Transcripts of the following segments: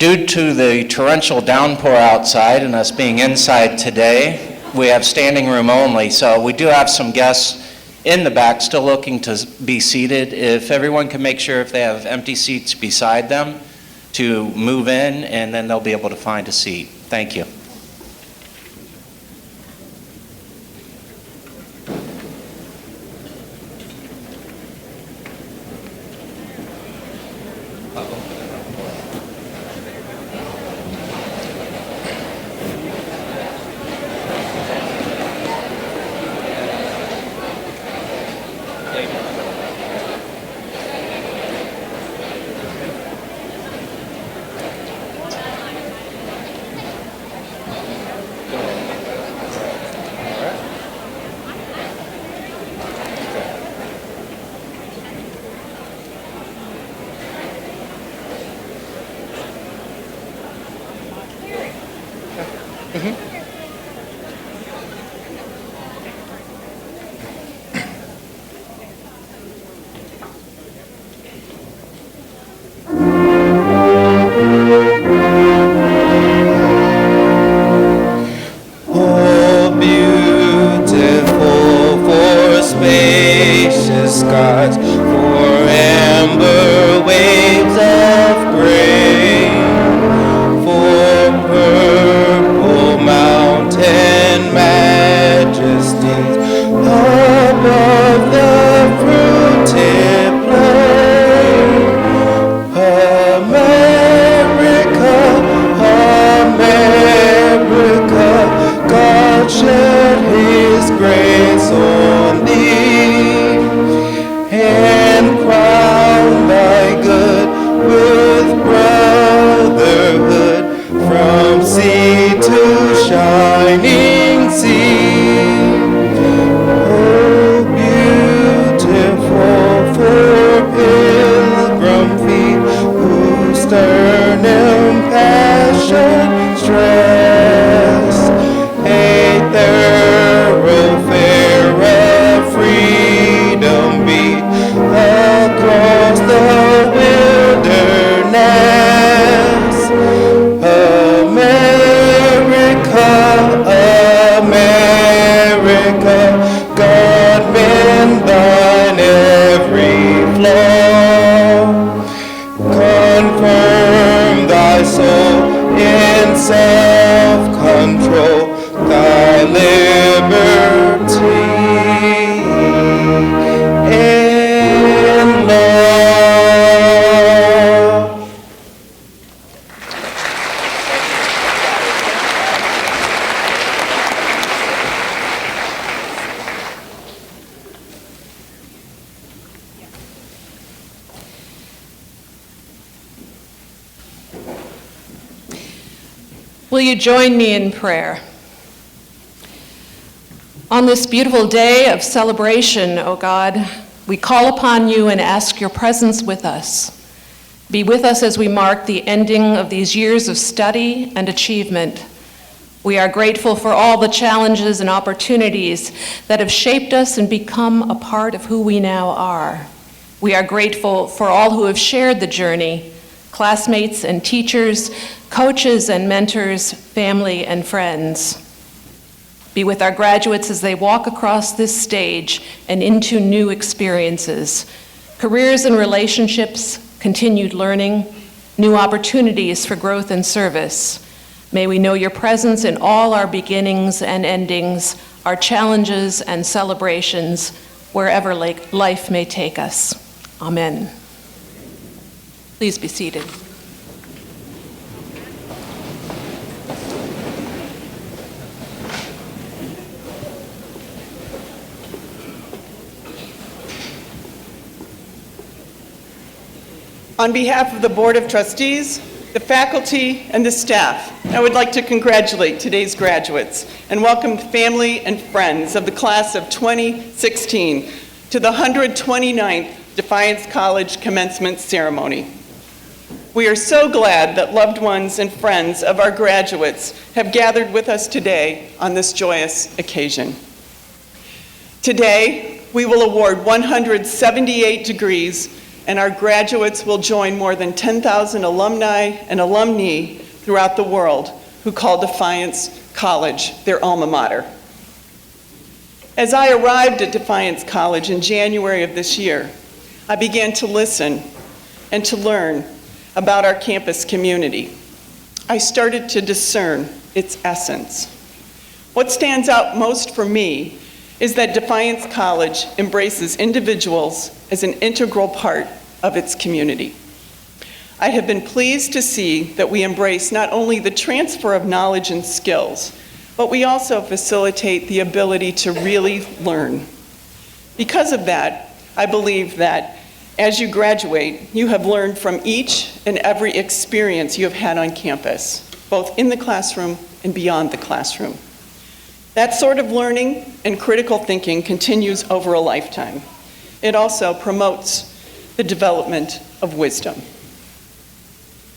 Due to the torrential downpour outside and us being inside today, we have standing room only, so we do have some guests in the back still looking to be seated. If everyone can make sure if they have empty seats beside them to move in, and then they'll be able to find a seat. Thank you. For purple mountains Will you join me in prayer? On this beautiful day of celebration, O God, we call upon you and ask your presence with us. Be with us as we mark the ending of these years of study and achievement. We are grateful for all the challenges and opportunities that have shaped us and become a part of who we now are. We are grateful for all who have shared the journey, classmates and teachers, coaches and mentors, family and friends. Be with our graduates as they walk across this stage and into new experiences, careers and relationships, continued learning, new opportunities for growth and service. May we know your presence in all our beginnings and endings, our challenges and celebrations, wherever life may take us. Amen. Please be seated. On behalf of the Board of Trustees, the faculty, and the staff, I would like to congratulate today's graduates and welcome the family and friends of the class of 2016 to the 129th Defiance College Commencement Ceremony. We are so glad that loved ones and friends of our graduates have gathered with us today on this joyous occasion. Today, we will award 178 degrees, and our graduates will join more than 10,000 alumni and alumni throughout the world who call Defiance College their alma mater. As I arrived at Defiance College in January of this year, I began to listen and to learn about our campus community. I started to discern its essence. What stands out most for me is that Defiance College embraces individuals as an integral part of its community. I have been pleased to see that we embrace not only the transfer of knowledge and skills, but we also facilitate the ability to really learn. Because of that, I believe that as you graduate, you have learned from each and every experience you have had on campus, both in the classroom and beyond the classroom. That sort of learning and critical thinking continues over a lifetime. It also promotes the development of wisdom.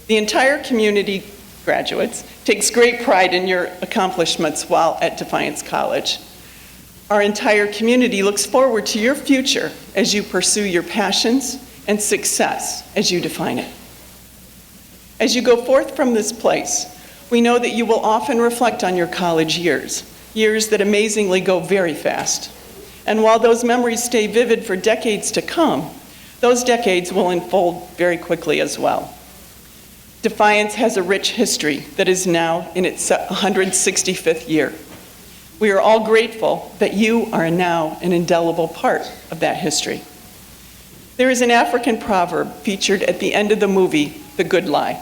The entire community, graduates, takes great pride in your accomplishments while at Defiance College. Our entire community looks forward to your future as you pursue your passions and success as you define it. As you go forth from this place, we know that you will often reflect on your college years that amazingly go very fast. And while those memories stay vivid for decades to come, those decades will unfold very quickly as well. Defiance has a rich history that is now in its 165th year. We are all grateful that you are now an indelible part of that history. There is an African proverb featured at the end of the movie, The Good Lie.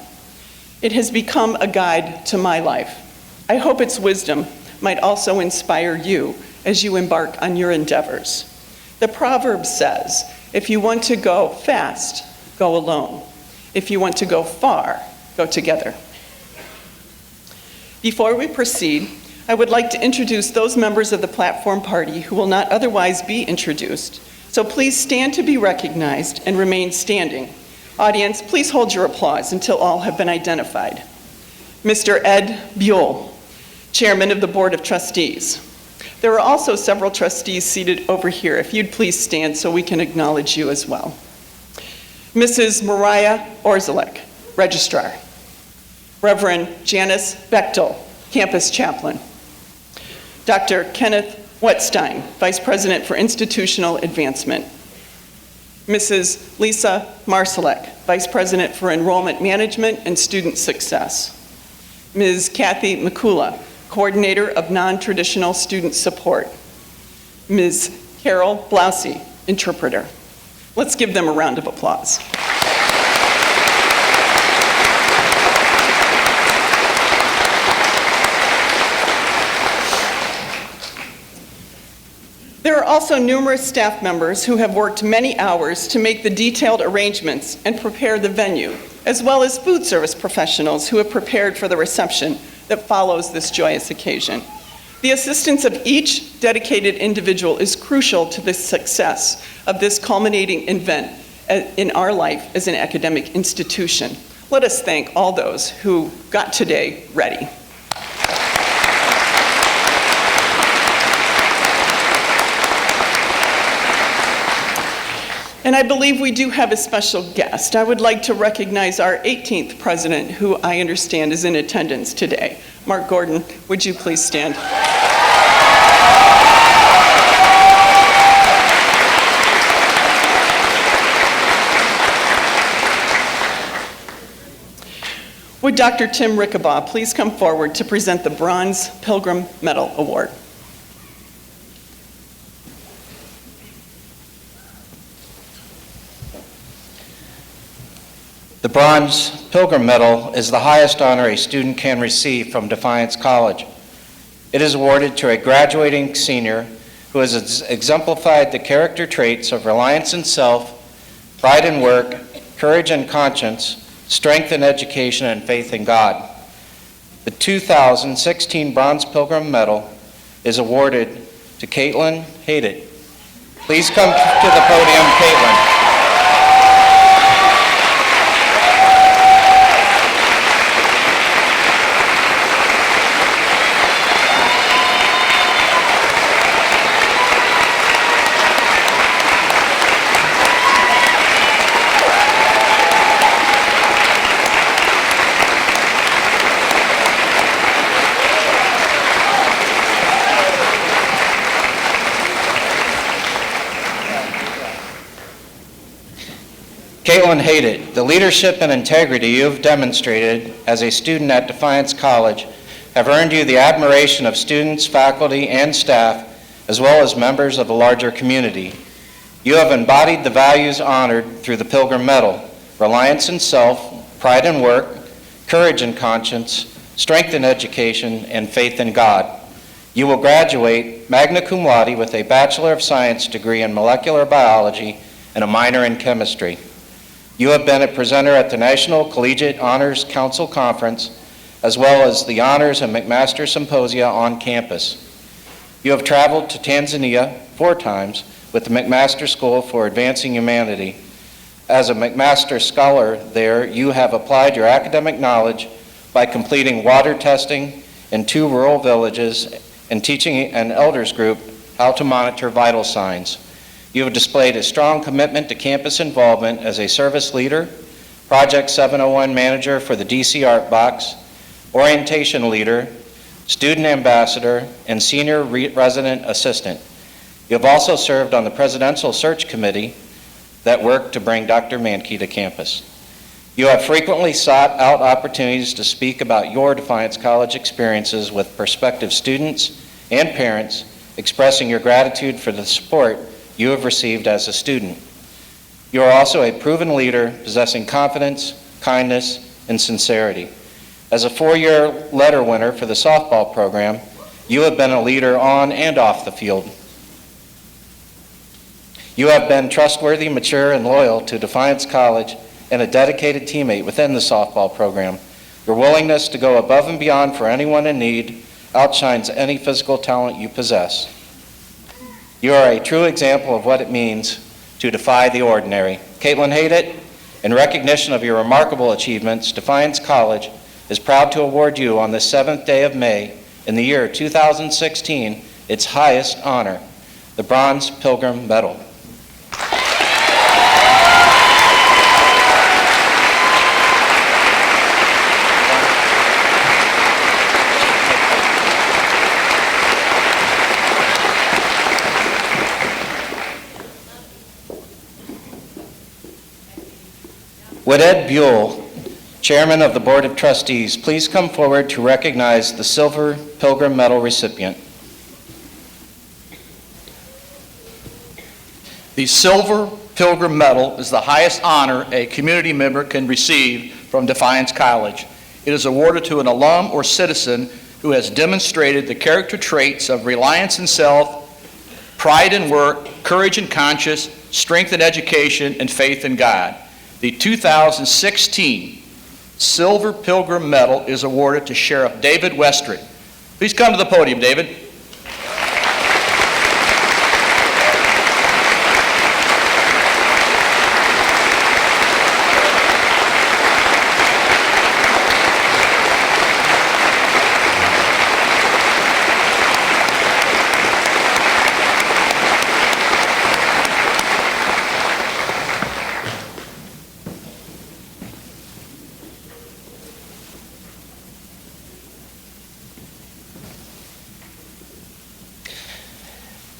It has become a guide to my life. I hope its wisdom might also inspire you as you embark on your endeavors. The proverb says, if you want to go fast, go alone. If you want to go far, go together. Before we proceed, I would like to introduce those members of the platform party who will not otherwise be introduced. So please stand to be recognized and remain standing. Audience, please hold your applause until all have been identified. Mr. Ed Buell, Chairman of the Board of Trustees. There are also several trustees seated over here. If you'd please stand so we can acknowledge you as well. Mrs. Mariah Orzelek, Registrar. Reverend Janice Bechtel, Campus Chaplain. Dr. Kenneth Wetstein, Vice President for Institutional Advancement. Mrs. Lisa Marsalek, Vice President for Enrollment Management and Student Success. Ms. Kathy Mikula, Coordinator of Non-Traditional Student Support. Ms. Carol Blousey, Interpreter. Let's give them a round of applause. There are also numerous staff members who have worked many hours to make the detailed arrangements and prepare the venue, as well as food service professionals who have prepared for the reception that follows this joyous occasion. The assistance of each dedicated individual is crucial to the success of this culminating event in our life as an academic institution. Let us thank all those who got today ready. And I believe we do have a special guest. I would like to recognize our 18th president, who I understand is in attendance today. Mark Gordon, would you please stand? Would Dr. Tim Rickabaugh please come forward to present the Bronze Pilgrim Medal Award? The Bronze Pilgrim Medal is the highest honor a student can receive from Defiance College. It is awarded to a graduating senior who has exemplified the character traits of reliance in self, pride in work, courage and conscience, strength in education, and faith in God. The 2016 Bronze Pilgrim Medal is awarded to Caitlin Hayden. Please come to the podium, Caitlin. Caitlin Hayden, the leadership and integrity you have demonstrated as a student at Defiance College have earned you the admiration of students, faculty, and staff, as well as members of the larger community. You have embodied the values honored through the Pilgrim Medal: reliance in self, pride in work, courage in conscience, strength in education, and faith in God. You will graduate magna cum laude with a Bachelor of Science degree in molecular biology and a minor in chemistry. You have been a presenter at the National Collegiate Honors Council Conference, as well as the Honors and McMaster Symposia on campus. You have traveled to Tanzania 4 times with the McMaster School for Advancing Humanity. As a McMaster scholar there, you have applied your academic knowledge by completing water testing in 2 rural villages and teaching an elders group how to monitor vital signs. You have displayed a strong commitment to campus involvement as a service leader, Project 701 manager for the DC Art Box, orientation leader, student ambassador, and senior resident assistant. You have also served on the Presidential Search Committee that worked to bring Dr. Mankey to campus. You have frequently sought out opportunities to speak about your Defiance College experiences with prospective students and parents, expressing your gratitude for the support you have received as a student. You are also a proven leader, possessing confidence, kindness, and sincerity. As a 4-year letter winner for the softball program, you have been a leader on and off the field. You have been trustworthy, mature, and loyal to Defiance College and a dedicated teammate within the softball program. Your willingness to go above and beyond for anyone in need outshines any physical talent you possess. You are a true example of what it means to defy the ordinary. Caitlin Hayden, in recognition of your remarkable achievements, Defiance College is proud to award you on the 7th day of May in the year 2016 its highest honor, the Bronze Pilgrim Medal. Would Ed Buell, Chairman of the Board of Trustees, please come forward to recognize the Silver Pilgrim Medal recipient? The Silver Pilgrim Medal is the highest honor a community member can receive from Defiance College. It is awarded to an alum or citizen who has demonstrated the character traits of reliance in self, pride in work, courage in conscience, strength in education, and faith in God. The 2016 Silver Pilgrim Medal is awarded to Sheriff David Westrick. Please come to the podium, David.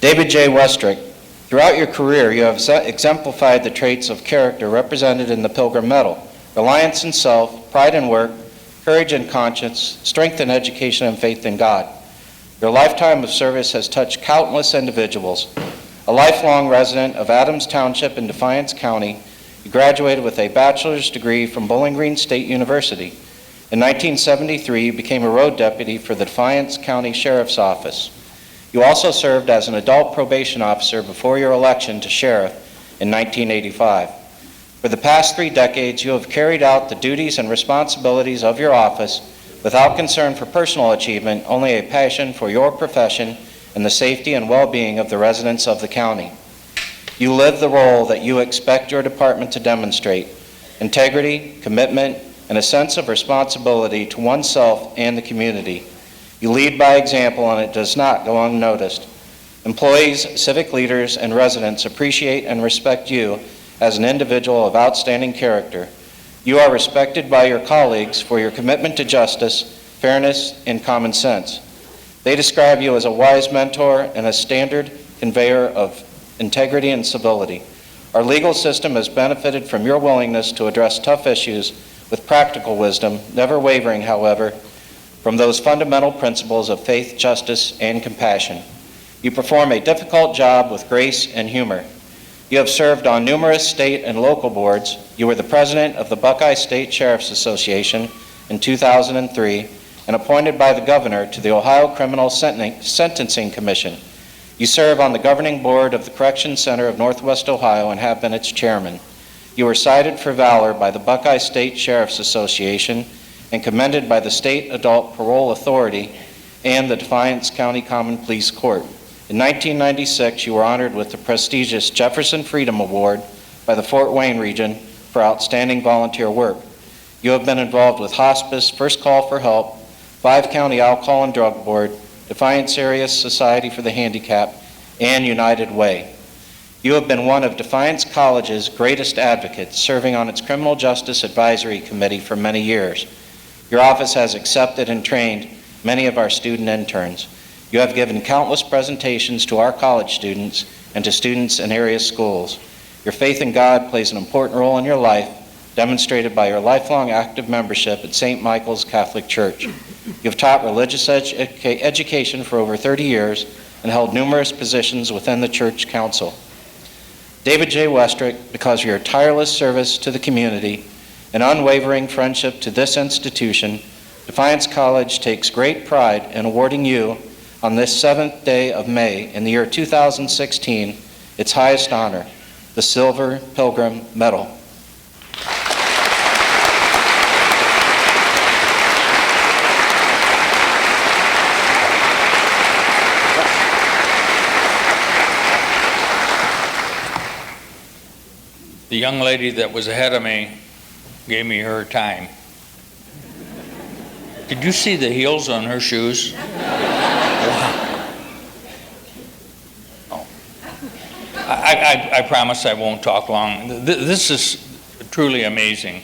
David J. Westrick, throughout your career, you have exemplified the traits of character represented in the Pilgrim Medal: reliance in self, pride in work, courage in conscience, strength in education, and faith in God. Your lifetime of service has touched countless individuals. A lifelong resident of Adams Township in Defiance County, you graduated with a bachelor's degree from Bowling Green State University. In 1973, you became a road deputy for the Defiance County Sheriff's Office. You also served as an adult probation officer before your election to sheriff in 1985. For the past 3 decades, you have carried out the duties and responsibilities of your office without concern for personal achievement, only a passion for your profession and the safety and well-being of the residents of the county. You live the role that you expect your department to demonstrate: integrity, commitment, and a sense of responsibility to oneself and the community. You lead by example, and it does not go unnoticed. Employees, civic leaders, and residents appreciate and respect you as an individual of outstanding character. You are respected by your colleagues for your commitment to justice, fairness, and common sense. They describe you as a wise mentor and a standard conveyor of integrity and civility. Our legal system has benefited from your willingness to address tough issues with practical wisdom, never wavering, however, from those fundamental principles of faith, justice, and compassion. You perform a difficult job with grace and humor. You have served on numerous state and local boards. You were the president of the Buckeye State Sheriff's Association in 2003 and appointed by the governor to the Ohio Criminal Sentencing Commission. You serve on the governing board of the Correction Center of Northwest Ohio and have been its chairman. You were cited for valor by the Buckeye State Sheriff's Association and commended by the State Adult Parole Authority and the Defiance County Common Pleas Court. In 1996, you were honored with the prestigious Jefferson Freedom Award by the Fort Wayne region for outstanding volunteer work. You have been involved with hospice, First Call for Help, 5-County Alcohol and Drug Board, Defiance Area Society for the Handicapped, and United Way. You have been one of Defiance College's greatest advocates, serving on its Criminal Justice Advisory Committee for many years. Your office has accepted and trained many of our student interns. You have given countless presentations to our college students and to students in area schools. Your faith in God plays an important role in your life, demonstrated by your lifelong active membership at St. Michael's Catholic Church. You have taught religious education for over 30 years and held numerous positions within the church council. David J. Westrick, because of your tireless service to the community and unwavering friendship to this institution, Defiance College takes great pride in awarding you, on this 7th day of May in the year 2016, its highest honor, the Silver Pilgrim Medal. The young lady that was ahead of me gave me her time. Did you see the heels on her shoes? Oh. I promise I won't talk long. This is truly amazing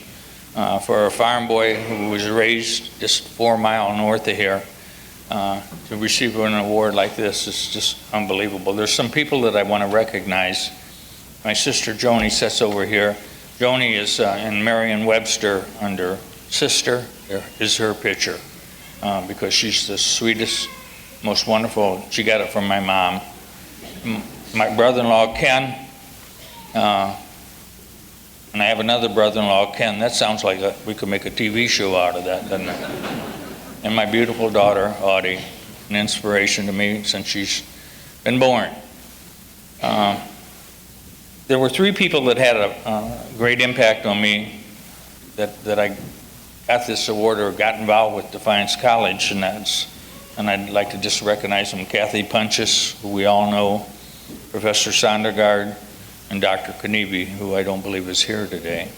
for a farm boy who was raised just 4 miles north of here. To receive an award like this is just unbelievable. There's some people that I want to recognize. My sister Joni sits over here. Joni is in Merriam-Webster under sister. There is her picture because she's the sweetest, most wonderful. She got it from my mom. My brother-in-law Ken, and I have another brother-in-law Ken. That sounds like we could make a TV show out of that, doesn't it? And my beautiful daughter Audie, an inspiration to me since she's been born. There were three people that had a great impact on me that I got this award or got involved with Defiance College, and I'd like to just recognize them: Kathy Punchis, who we all know, Professor Sondergaard, and Dr. Kanivi, who I don't believe is here today.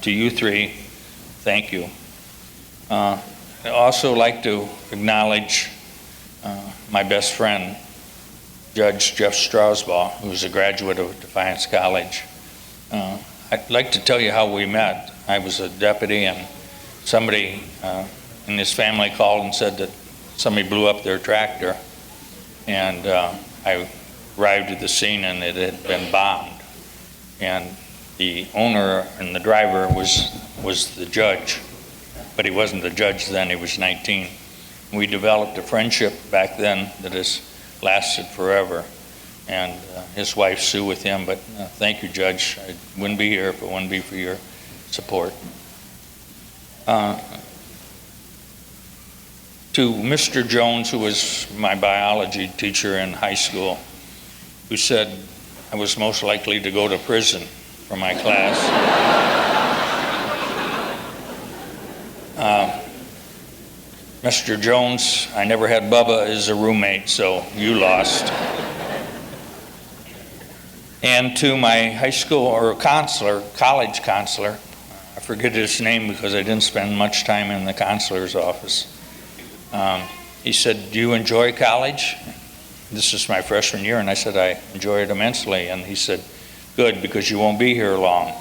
To you three, thank you. I'd also like to acknowledge my best friend, Judge Jeff Strasbaugh, who's a graduate of Defiance College. I'd like to tell you how we met. I was a deputy, and somebody in his family called and said that somebody blew up their tractor, and I arrived at the scene and it had been bombed, and the owner and the driver was the judge, but he wasn't the judge then, he was 19. We developed a friendship back then that has lasted forever, and his wife Sue with him, but thank you, Judge. I wouldn't be here if it wouldn't be for your support. To Mr. Jones, who was my biology teacher in high school, who said I was most likely to go to prison for my class. Mr. Jones, I never had Bubba as a roommate, so you lost. And to my high school or college counselor, I forget his name because I didn't spend much time in the counselor's office. He said, "Do you enjoy college?" This is my freshman year, and I said, "I enjoy it immensely." And he said, "Good, because you won't be here long."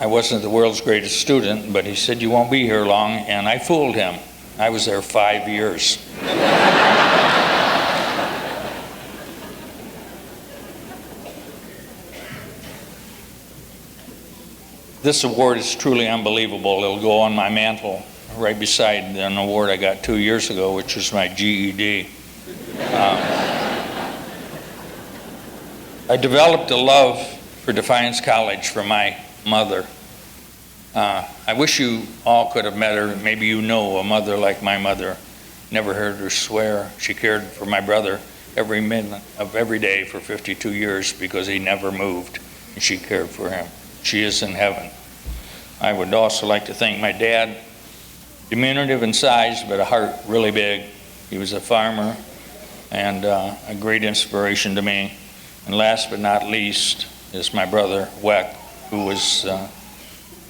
I wasn't the world's greatest student, but he said, "You won't be here long," and I fooled him. I was there 5 years. This award is truly unbelievable. It'll go on my mantle right beside an award I got 2 years ago, which was my GED. I developed a love for Defiance College from my mother. I wish you all could have met her. Maybe you know a mother like my mother. Never heard her swear. She cared for my brother every minute of every day for 52 years because he never moved, and she cared for him. She is in heaven. I would also like to thank my dad, diminutive in size, but a heart really big. He was a farmer and a great inspiration to me. And last but not least is my brother, Weck, who was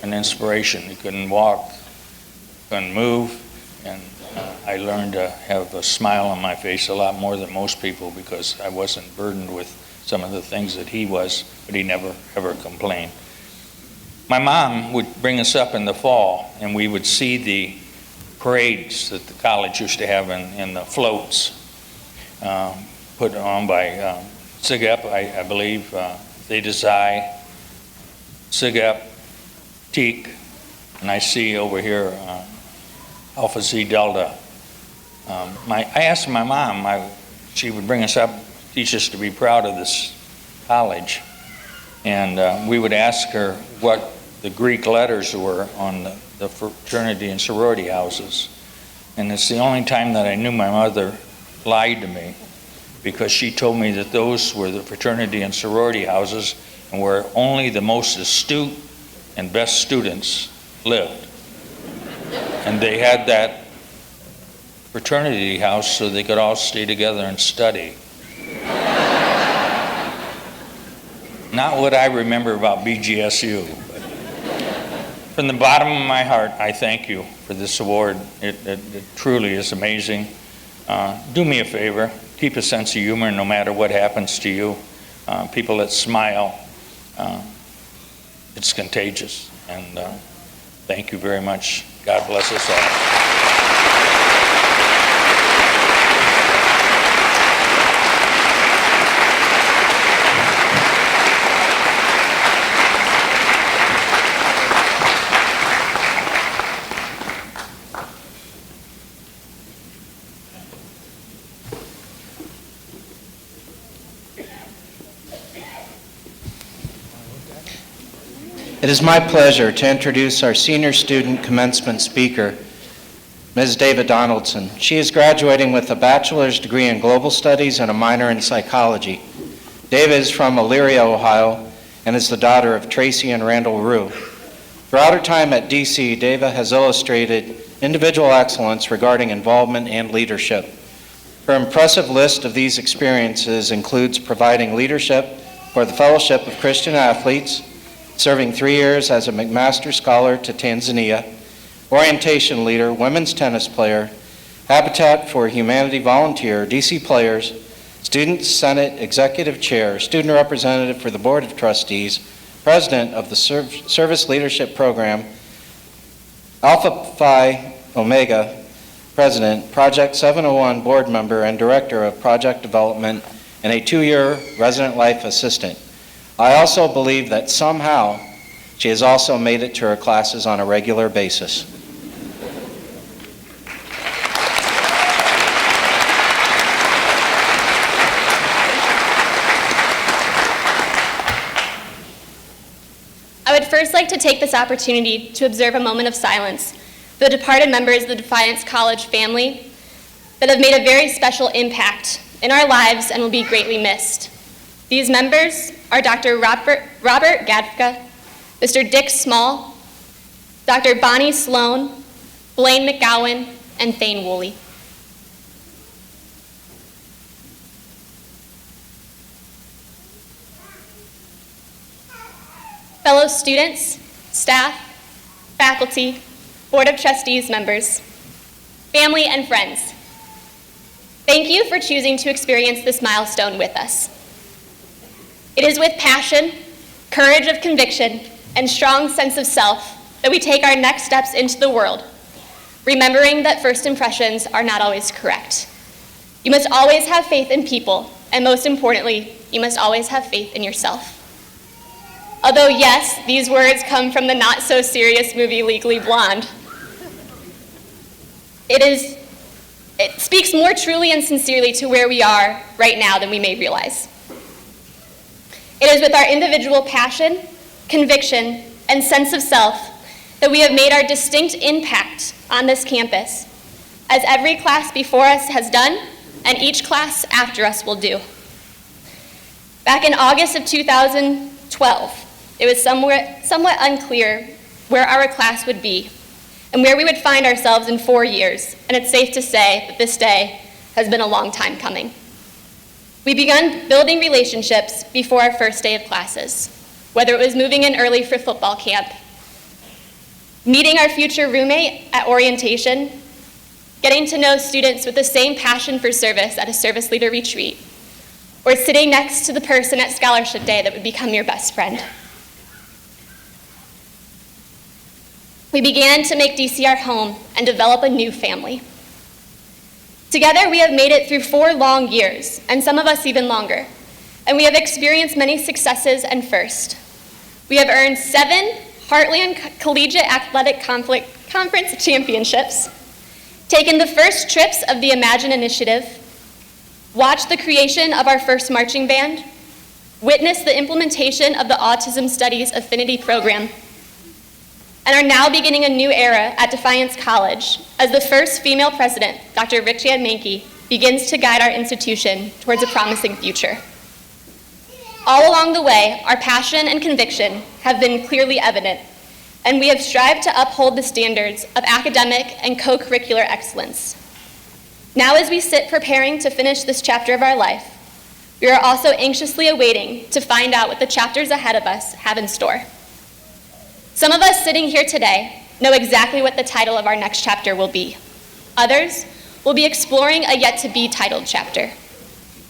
an inspiration. He couldn't walk, couldn't move, and I learned to have a smile on my face a lot more than most people because I wasn't burdened with some of the things that he was, but he never, ever complained. My mom would bring us up in the fall, and we would see the parades that the college used to have in the floats put on by SIGEP, I believe, Theta Xi, SIGEP, Teak, and I see over here Alpha Z Delta. I asked my mom, she would bring us up, teach us to be proud of this college, and we would ask her what the Greek letters were on the fraternity and sorority houses. And it's the only time that I knew my mother lied to me, because she told me that those were the fraternity and sorority houses and where only the most astute and best students lived. And they had that fraternity house so they could all stay together and study. Not what I remember about BGSU. But from the bottom of my heart, I thank you for this award. It truly is amazing. Do me a favor, keep a sense of humor no matter what happens to you. People that smile, it's contagious. And thank you very much. God bless us all. It is my pleasure to introduce our senior student commencement speaker, Ms. David Donaldson. She is graduating with a bachelor's degree in global studies and a minor in psychology. Dava is from Elyria, Ohio, and is the daughter of Tracy and Randall Rue. Throughout her time at DC, Dava has illustrated individual excellence regarding involvement and leadership. Her impressive list of these experiences includes providing leadership for the Fellowship of Christian Athletes, serving 3 years as a McMaster Scholar to Tanzania, orientation leader, women's tennis player, Habitat for Humanity volunteer, DC Players, Student Senate Executive Chair, Student Representative for the Board of Trustees, President of the Service Leadership Program, Alpha Phi Omega President, Project 701 Board Member and Director of Project Development, and a 2-year Resident Life Assistant. I also believe that somehow she has also made it to her classes on a regular basis. I would first like to take this opportunity to observe a moment of silence for the departed members of the Defiance College family that have made a very special impact in our lives and will be greatly missed. These members are Dr. Robert Gadka, Mr. Dick Small, Dr. Bonnie Sloan, Blaine McGowan, and Thane Woolley. Fellow students, staff, faculty, Board of Trustees members, family, and friends, thank you for choosing to experience this milestone with us. It is with passion, courage of conviction, and strong sense of self that we take our next steps into the world, remembering that first impressions are not always correct. You must always have faith in people, and most importantly, you must always have faith in yourself. Although yes, these words come from the not-so-serious movie Legally Blonde, it speaks more truly and sincerely to where we are right now than we may realize. It is with our individual passion, conviction, and sense of self that we have made our distinct impact on this campus, as every class before us has done, and each class after us will do. Back in August of 2012, it was somewhat unclear where our class would be and where we would find ourselves in 4 years, and it's safe to say that this day has been a long time coming. We began building relationships before our first day of classes, whether it was moving in early for football camp, meeting our future roommate at orientation, getting to know students with the same passion for service at a service leader retreat, or sitting next to the person at scholarship day that would become your best friend. We began to make DC our home and develop a new family. Together, we have made it through 4 long years, and some of us even longer, and we have experienced many successes and firsts. We have earned 7 Heartland Collegiate Athletic Conference championships, taken the first trips of the Imagine Initiative, watched the creation of our first marching band, witnessed the implementation of the Autism Studies Affinity Program, and are now beginning a new era at Defiance College as the first female president, Dr. Rich Ann Mankey, begins to guide our institution towards a promising future. All along the way, our passion and conviction have been clearly evident, and we have strived to uphold the standards of academic and co-curricular excellence. Now, as we sit preparing to finish this chapter of our life, we are also anxiously awaiting to find out what the chapters ahead of us have in store. Some of us sitting here today know exactly what the title of our next chapter will be. Others will be exploring a yet-to-be titled chapter.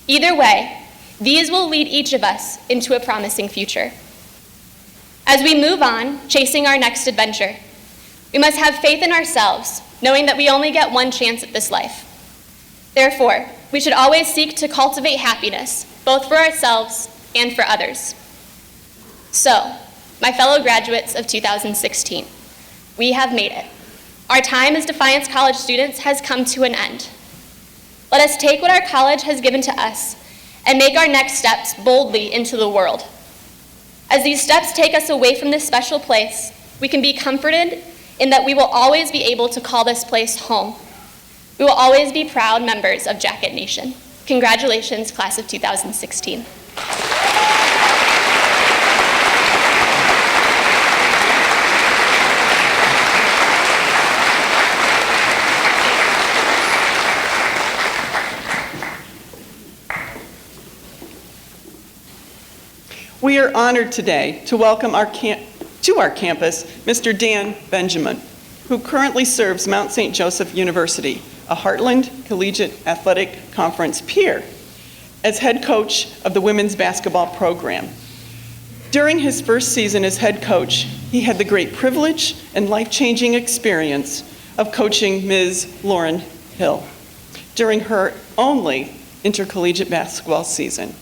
Either way, these will lead each of us into a promising future. As we move on, chasing our next adventure, we must have faith in ourselves, knowing that we only get one chance at this life. Therefore, we should always seek to cultivate happiness, both for ourselves and for others. So, my fellow graduates of 2016, we have made it. Our time as Defiance College students has come to an end. Let us take what our college has given to us and make our next steps boldly into the world. As these steps take us away from this special place, we can be comforted in that we will always be able to call this place home. We will always be proud members of Jacket Nation. Congratulations, class of 2016. honored today to welcome to our campus Mr. Dan Benjamin, who currently serves Mount St. Joseph University, a Heartland Collegiate Athletic Conference peer, as head coach of the women's basketball program. During his first season as head coach, he had the great privilege and life-changing experience of coaching Ms. Lauren Hill during her only intercollegiate basketball season.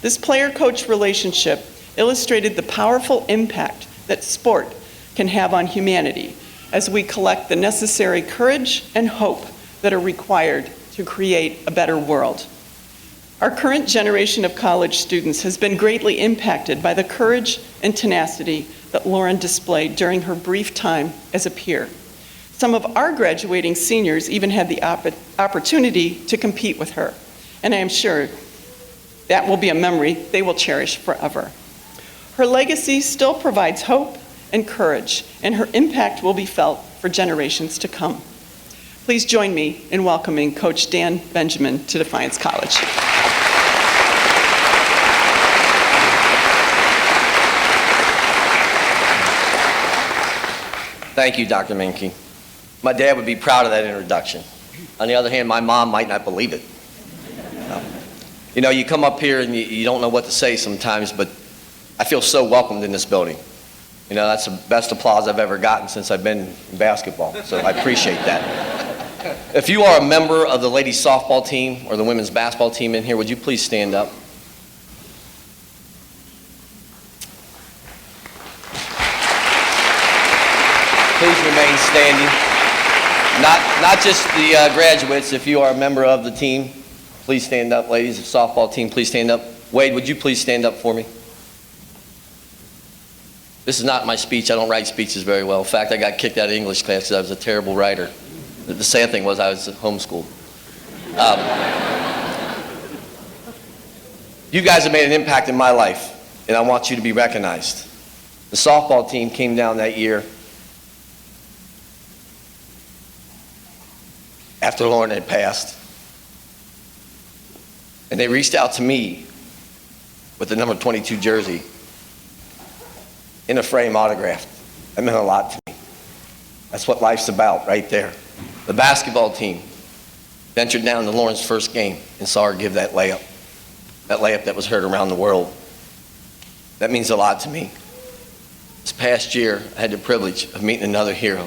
This player-coach relationship illustrated the powerful impact that sport can have on humanity as we collect the necessary courage and hope that are required to create a better world. Our current generation of college students has been greatly impacted by the courage and tenacity that Lauren displayed during her brief time as a peer. Some of our graduating seniors even had the opportunity to compete with her, and I am sure that will be a memory they will cherish forever. Her legacy still provides hope and courage, and her impact will be felt for generations to come. Please join me in welcoming Coach Dan Benjamin to Defiance College. Thank you, Dr. Menke. My dad would be proud of that introduction. On the other hand, my mom might not believe it. You know, you come up here and you don't know what to say sometimes, but I feel so welcomed in this building. You know, that's the best applause I've ever gotten since I've been in basketball, so I appreciate that. If you are a member of the ladies softball team or the women's basketball team in here, would you please stand up? Please remain standing. Not just the graduates, if you are a member of the team, please stand up. Ladies, the softball team, please stand up. Wade, would you please stand up for me? This is not my speech. I don't write speeches very well. In fact, I got kicked out of English class because I was a terrible writer. The sad thing was I was homeschooled. You guys have made an impact in my life, and I want you to be recognized. The softball team came down that year after Lauren had passed, and they reached out to me with the number 22 jersey in a frame autographed. That meant a lot to me. That's what life's about right there. The basketball team ventured down to Lauren's first game and saw her give that layup that was heard around the world. That means a lot to me. This past year, I had the privilege of meeting another hero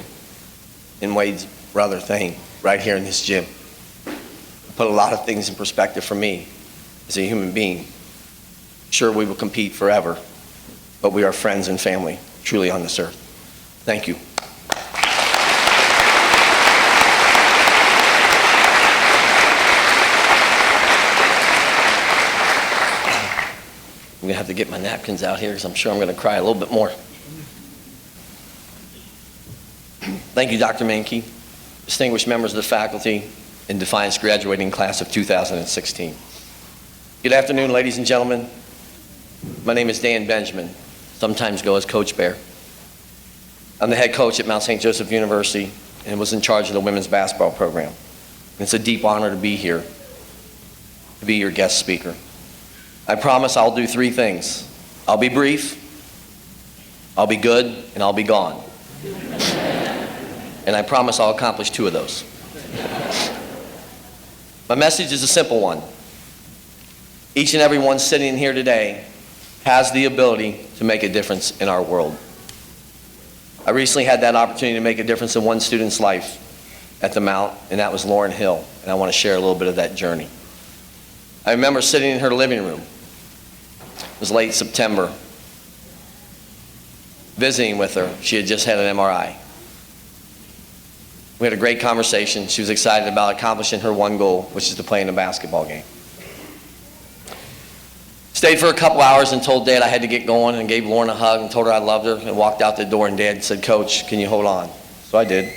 in Wade's brother Thane right here in this gym. It put a lot of things in perspective for me as a human being. Sure, we will compete forever, but we are friends and family truly on this earth. Thank you. I'm going to have to get my napkins out here because I'm sure I'm going to cry a little bit more. Thank you, Dr. Menke, distinguished members of the faculty, and Defiance graduating class of 2016. Good afternoon, ladies and gentlemen. My name is Dan Benjamin, sometimes go as Coach Bear. I'm the head coach at Mount St. Joseph University and was in charge of the women's basketball program. And it's a deep honor to be here, to be your guest speaker. I promise I'll do three things. I'll be brief, I'll be good, and I'll be gone. And I promise I'll accomplish two of those. My message is a simple one. Each and every one sitting here today has the ability to make a difference in our world. I recently had that opportunity to make a difference in one student's life at the Mount, and that was Lauren Hill, and I want to share a little bit of that journey. I remember sitting in her living room. It was late September, visiting with her. She had just had an MRI. We had a great conversation. She was excited about accomplishing her one goal, which is to play in a basketball game. Stayed for a couple hours and told Dad I had to get going, and gave Lauren a hug and told her I loved her, and walked out the door, and Dad said, "Coach, can you hold on?" So I did.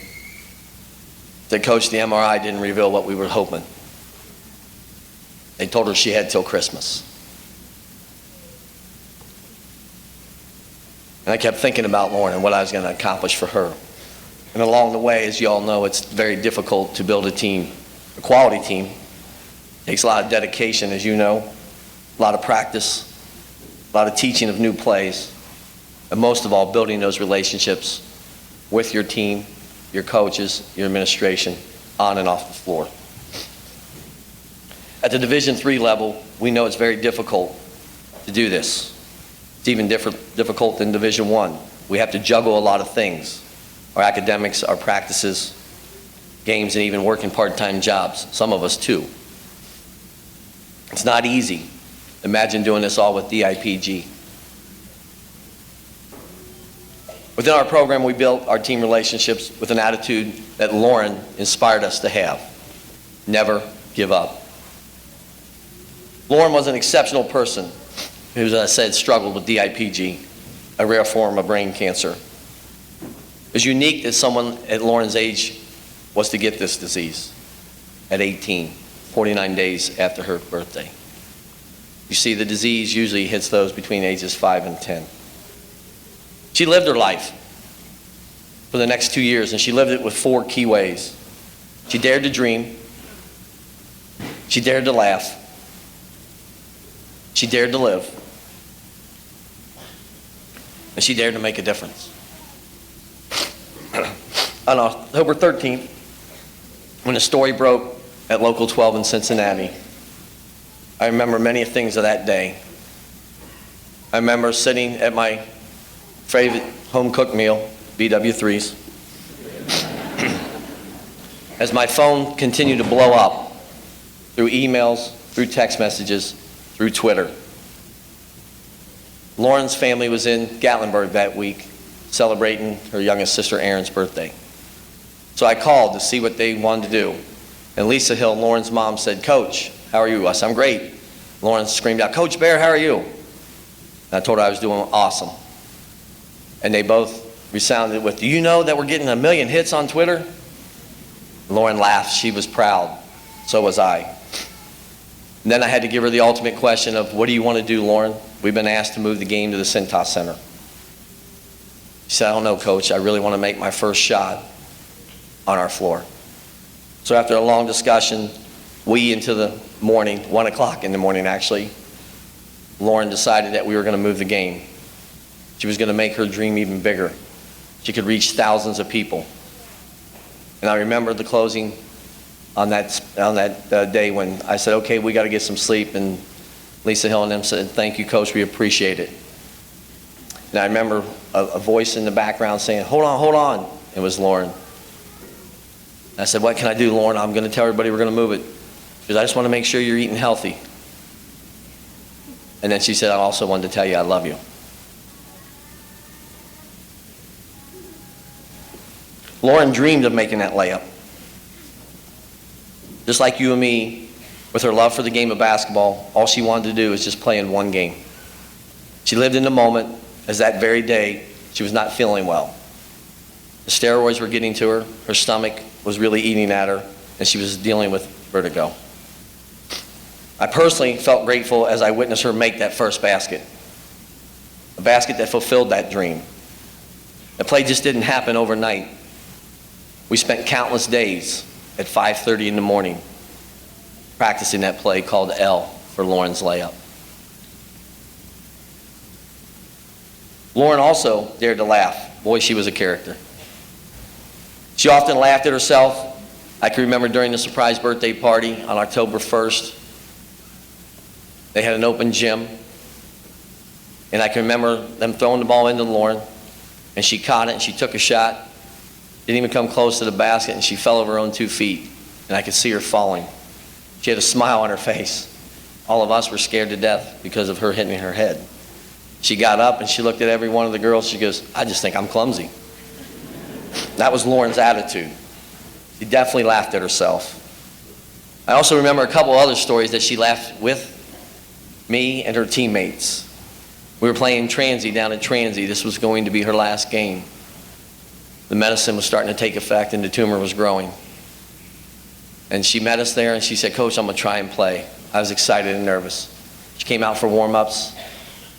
Said, "Coach, the MRI didn't reveal what we were hoping." They told her she had till Christmas. And I kept thinking about Lauren and what I was going to accomplish for her. And along the way, as you all know, it's very difficult to build a team, a quality team. It takes a lot of dedication, as you know, a lot of practice. a lot of teaching of new plays, and most of all, building those relationships with your team, your coaches, your administration, on and off the floor. At the Division III level, we know it's very difficult to do this. It's even difficult than Division I. We have to juggle a lot of things. Our academics, our practices, games, and even working part-time jobs. Some of us too. It's not easy. Imagine doing this all with DIPG. Within our program, we built our team relationships with an attitude that Lauren inspired us to have. Never give up. Lauren was an exceptional person who, as I said, struggled with DIPG, a rare form of brain cancer. It was unique that someone at Lauren's age was to get this disease at 18, 49 days after her birthday. You see, the disease usually hits those between ages 5 and 10. She lived her life for the next 2 years, and she lived it with 4 key ways. She dared to dream. She dared to laugh. She dared to live. And she dared to make a difference. On October 13th, when the story broke at Local 12 in Cincinnati, I remember many things of that day. I remember sitting at my favorite home-cooked meal, BW3s, as my phone continued to blow up through emails, through text messages, through Twitter. Lauren's family was in Gatlinburg that week celebrating her youngest sister Erin's birthday. So I called to see what they wanted to do. And Lisa Hill, Lauren's mom, said, "Coach, how are you?" I said, "I'm great." Lauren screamed out, "Coach Bear, how are you?" And I told her I was doing awesome. And they both resounded with, "Do you know that we're getting 1 million hits on Twitter?" Lauren laughed. She was proud. So was I. And then I had to give her the ultimate question of, "What do you want to do, Lauren? We've been asked to move the game to the Cintas Center." She said, "I don't know, Coach. I really want to make my first shot on our floor." So after a long discussion, into the morning, 1 o'clock in the morning actually, Lauren decided that we were going to move the game. She was going to make her dream even bigger. She could reach thousands of people. And I remember the closing on that day when I said, "Okay, we got to get some sleep." And Lisa Hill and them said, "Thank you, Coach, we appreciate it." And I remember a voice in the background saying, "Hold on, hold on." It was Lauren. I said, "What can I do, Lauren?" "I'm going to tell everybody we're going to move it. Because I just want to make sure you're eating healthy." And then she said, "I also wanted to tell you I love you." Lauren dreamed of making that layup. Just like you and me, with her love for the game of basketball, all she wanted to do was just play in one game. She lived in the moment, as that very day, she was not feeling well. The steroids were getting to her, her stomach was really eating at her, and she was dealing with vertigo. I personally felt grateful as I witnessed her make that first basket, a basket that fulfilled that dream. The play just didn't happen overnight. We spent countless days at 5:30 in the morning practicing that play called L for Lauren's layup. Lauren also dared to laugh. Boy, she was a character. She often laughed at herself. I can remember during the surprise birthday party on October 1st, they had an open gym, and I can remember them throwing the ball into Lauren, and she caught it, and she took a shot, didn't even come close to the basket, and she fell over her own 2 feet, and I could see her falling. She had a smile on her face. All of us were scared to death because of her hitting her head. She got up, and she looked at every one of the girls. She goes, "I just think I'm clumsy." That was Lauren's attitude. She definitely laughed at herself. I also remember a couple other stories that she laughed with me and her teammates. We were playing Transy down at Transy. This was going to be her last game. The medicine was starting to take effect and the tumor was growing. And she met us there and she said, "Coach, I'm going to try and play." I was excited and nervous. She came out for warm-ups.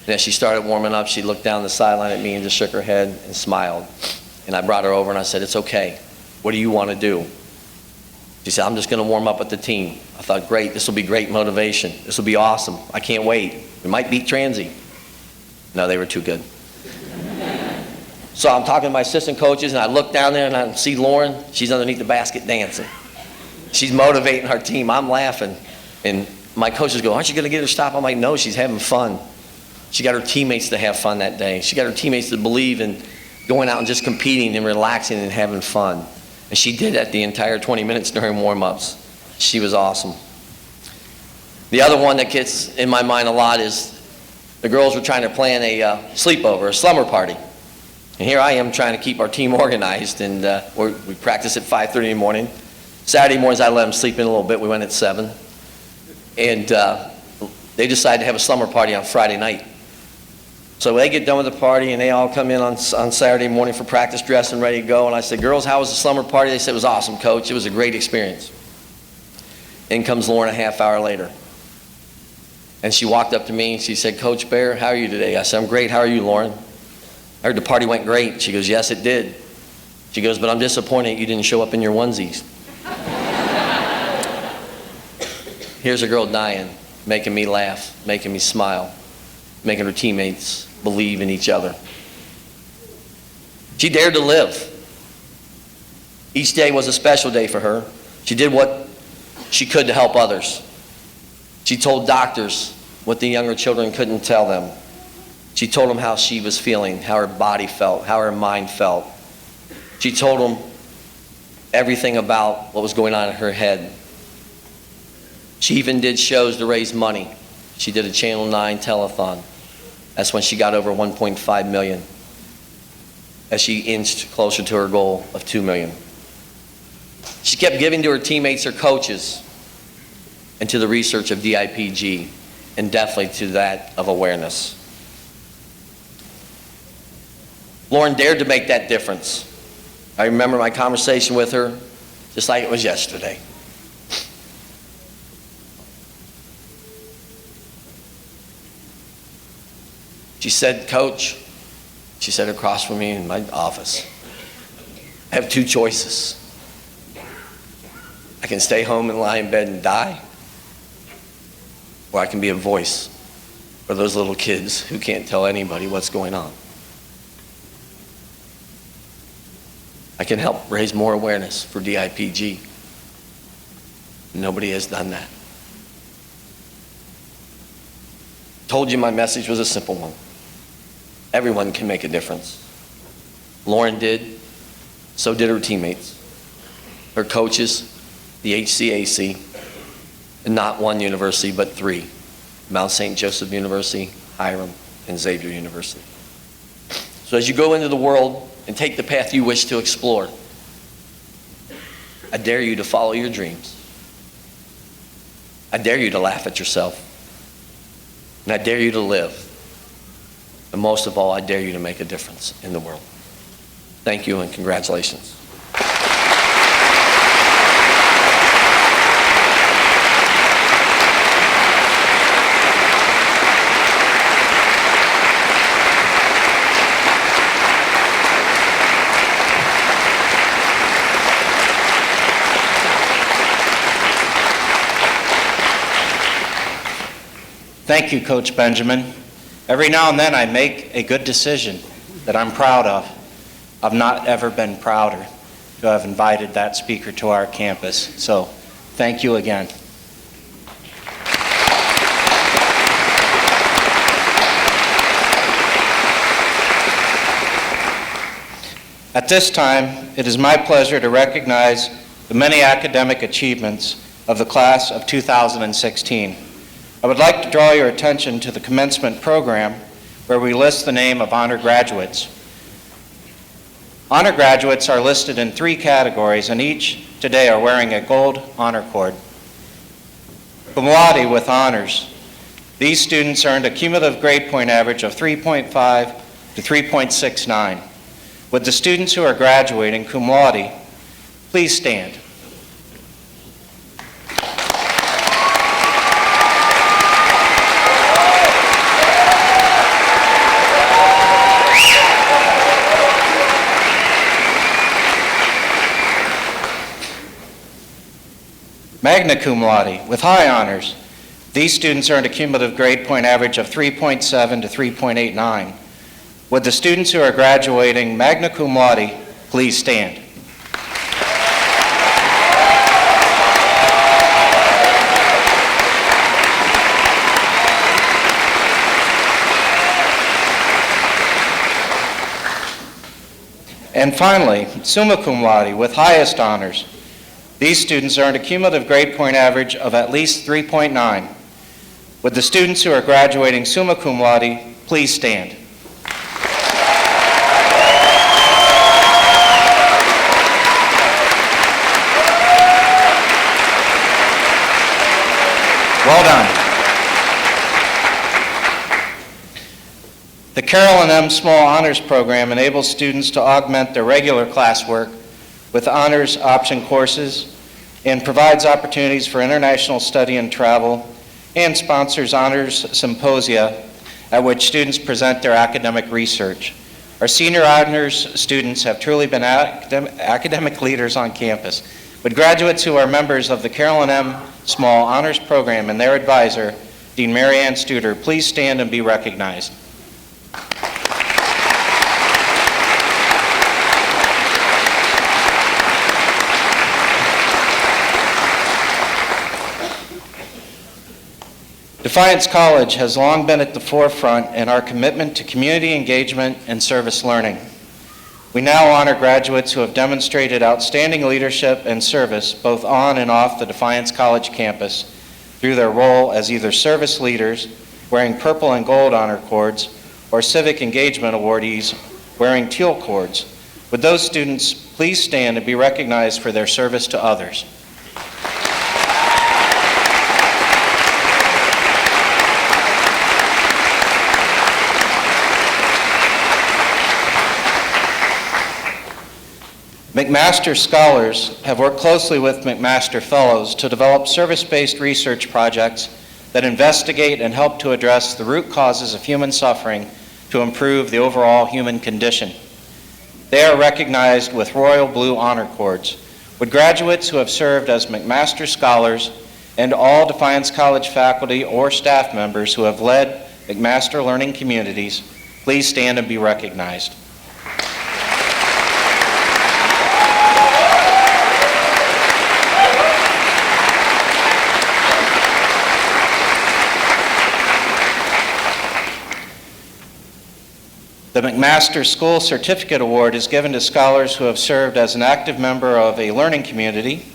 And as she started warming up, she looked down the sideline at me and just shook her head and smiled. And I brought her over and I said, "It's okay. What do you want to do?" She said, "I'm just going to warm up with the team." I thought, great, this will be great motivation. This will be awesome. I can't wait. We might beat Transy. No, they were too good. So I'm talking to my assistant coaches, and I look down there and I see Lauren. She's underneath the basket dancing. She's motivating our team. I'm laughing. And my coaches go, aren't you going to get her stopped? I'm like, no, she's having fun. She got her teammates to have fun that day. She got her teammates to believe in going out and just competing and relaxing and having fun. And she did that the entire 20 minutes during warm-ups. She was awesome. The other one that gets in my mind a lot is the girls were trying to plan a sleepover, a slumber party. And here I am trying to keep our team organized, and we practice at 5:30 in the morning. Saturday mornings I let them sleep in a little bit. We went at 7. And they decided to have a slumber party on Friday night. So they get done with the party, and they all come in on Saturday morning for practice, dressed and ready to go. And I said, girls, how was the slumber party? They said, it was awesome, Coach. It was a great experience. In comes Lauren a half hour later. And she walked up to me and she said, Coach Bear, how are you today? I said, I'm great. How are you, Lauren? I heard the party went great. She goes, yes, it did. She goes, but I'm disappointed you didn't show up in your onesies. Here's a girl dying, making me laugh, making me smile, making her teammates believe in each other. She dared to live. Each day was a special day for her. She did what she could to help others. She told doctors what the younger children couldn't tell them. She told them how she was feeling, how her body felt, how her mind felt. She told them everything about what was going on in her head. She even did shows to raise money. She did a Channel 9 telethon. That's when she got over 1.5 million, as she inched closer to her goal of 2 million. She kept giving to her teammates, her coaches, and to the research of DIPG, and definitely to that of awareness. Lauren dared to make that difference. I remember my conversation with her just like it was yesterday. She said, Coach, she said across from me in my office, I have 2 choices. I can stay home and lie in bed and die, or I can be a voice for those little kids who can't tell anybody what's going on. I can help raise more awareness for DIPG. Nobody has done that. Told you my message was a simple one. Everyone can make a difference. Lauren did, so did her teammates, her coaches, the HCAC, and not one university, but 3, Mount St. Joseph University, Hiram, and Xavier University. So as you go into the world and take the path you wish to explore, I dare you to follow your dreams. I dare you to laugh at yourself. And I dare you to live. And most of all, I dare you to make a difference in the world. Thank you and congratulations. Thank you, Coach Benjamin. Every now and then I make a good decision that I'm proud of. I've not ever been prouder to have invited that speaker to our campus. So thank you again. At this time, it is my pleasure to recognize the many academic achievements of the class of 2016. I would like to draw your attention to the Commencement program, where we list the name of honor graduates. Honor graduates are listed in 3 categories, and each today are wearing a gold honor cord. Cum laude with honors. These students earned a cumulative grade point average of 3.5 to 3.69. Would the students who are graduating cum laude please stand? Magna cum laude with high honors. These students earned a cumulative grade point average of 3.7 to 3.89. Would the students who are graduating magna cum laude please stand? And finally, summa cum laude with highest honors. These students earned a cumulative grade point average of at least 3.9. Would the students who are graduating summa cum laude please stand? Well done. The Carol and M Small Honors Program enables students to augment their regular classwork with honors option courses and provides opportunities for international study and travel, and sponsors honors symposia at which students present their academic research. Our senior honors students have truly been academic leaders on campus. Would graduates who are members of the Carol and M Small Honors Program and their advisor, Dean Mary Ann Studer, please stand and be recognized. Defiance College has long been at the forefront in our commitment to community engagement and service learning. We now honor graduates who have demonstrated outstanding leadership and service both on and off the Defiance College campus through their role as either service leaders wearing purple and gold honor cords or civic engagement awardees wearing teal cords. Would those students please stand and be recognized for their service to others? McMaster scholars have worked closely with McMaster Fellows to develop service-based research projects that investigate and help to address the root causes of human suffering to improve the overall human condition. They are recognized with Royal Blue Honor Cords. Would graduates who have served as McMaster scholars and all Defiance College faculty or staff members who have led McMaster learning communities please stand and be recognized? The McMaster School Certificate Award is given to scholars who have served as an active member of a learning community,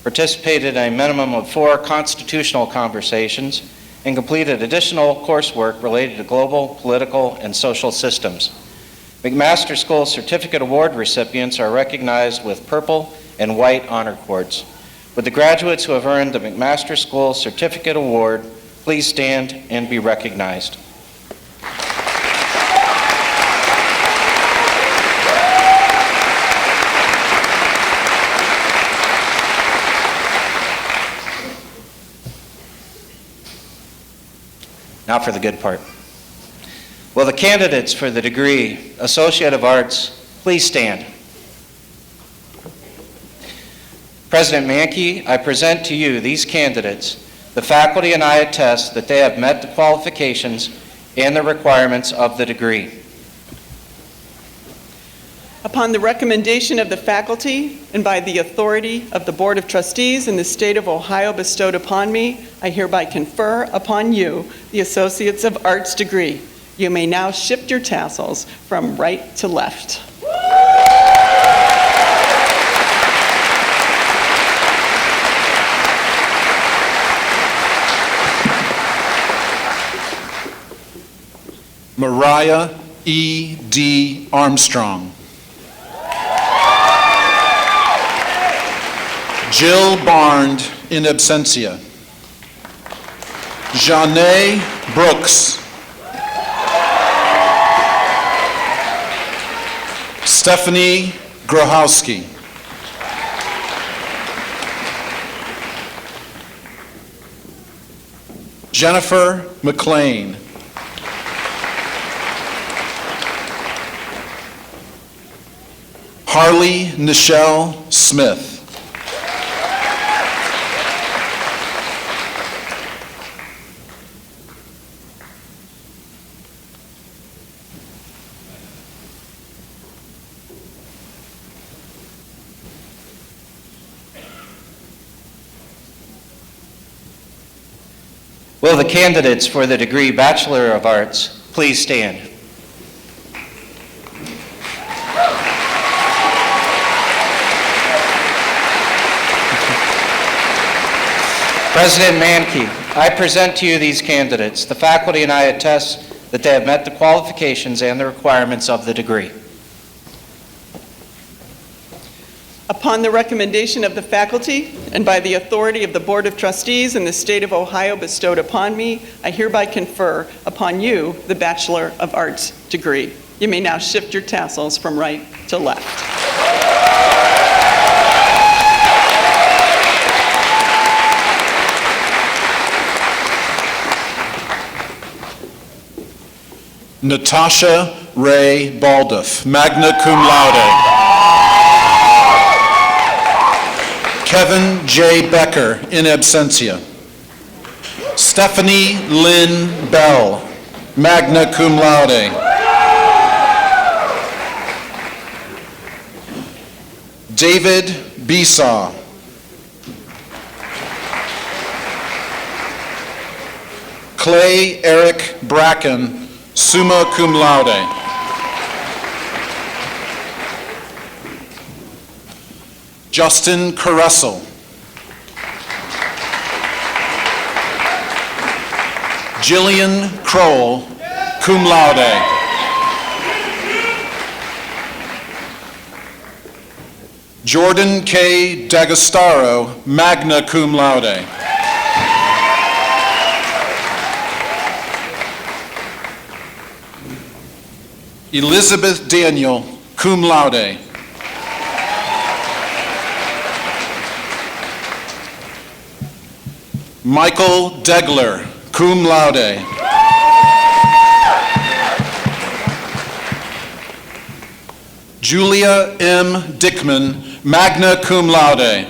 participated in a minimum of 4 constitutional conversations, and completed additional coursework related to global, political, and social systems. McMaster School Certificate Award recipients are recognized with purple and white honor cords. Would the graduates who have earned the McMaster School Certificate Award please stand and be recognized? Now for the good part. Will the candidates for the degree Associate of Arts please stand? President Mankey, I present to you these candidates. The faculty and I attest that they have met the qualifications and the requirements of the degree. Upon the recommendation of the faculty and by the authority of the Board of Trustees in the state of Ohio bestowed upon me, I hereby confer upon you the Associates of Arts degree. You may now shift your tassels from right to left. Mariah E. D. Armstrong. Jill Barnd in absentia. Janae Brooks. Stephanie Grohowski. Jennifer McLean. Harley Nichelle Smith. Will the candidates for the degree Bachelor of Arts please stand? President Mankey, I present to you these candidates. The faculty and I attest that they have met the qualifications and the requirements of the degree. Upon the recommendation of the faculty and by the authority of the Board of Trustees in the state of Ohio bestowed upon me, I hereby confer upon you the Bachelor of Arts degree. You may now shift your tassels from right to left. Natasha Ray Baldoff, magna cum laude. Kevin J. Becker, in absentia. Stephanie Lynn Bell, magna cum laude. David Besaw. Clay Eric Bracken, summa cum laude. Justin Caressel. Jillian Kroll, cum laude. Jordan K. D'Agostaro, magna cum laude. Elizabeth Daniel, cum laude. Michael Degler, cum laude. Julia M. Dickman, magna cum laude.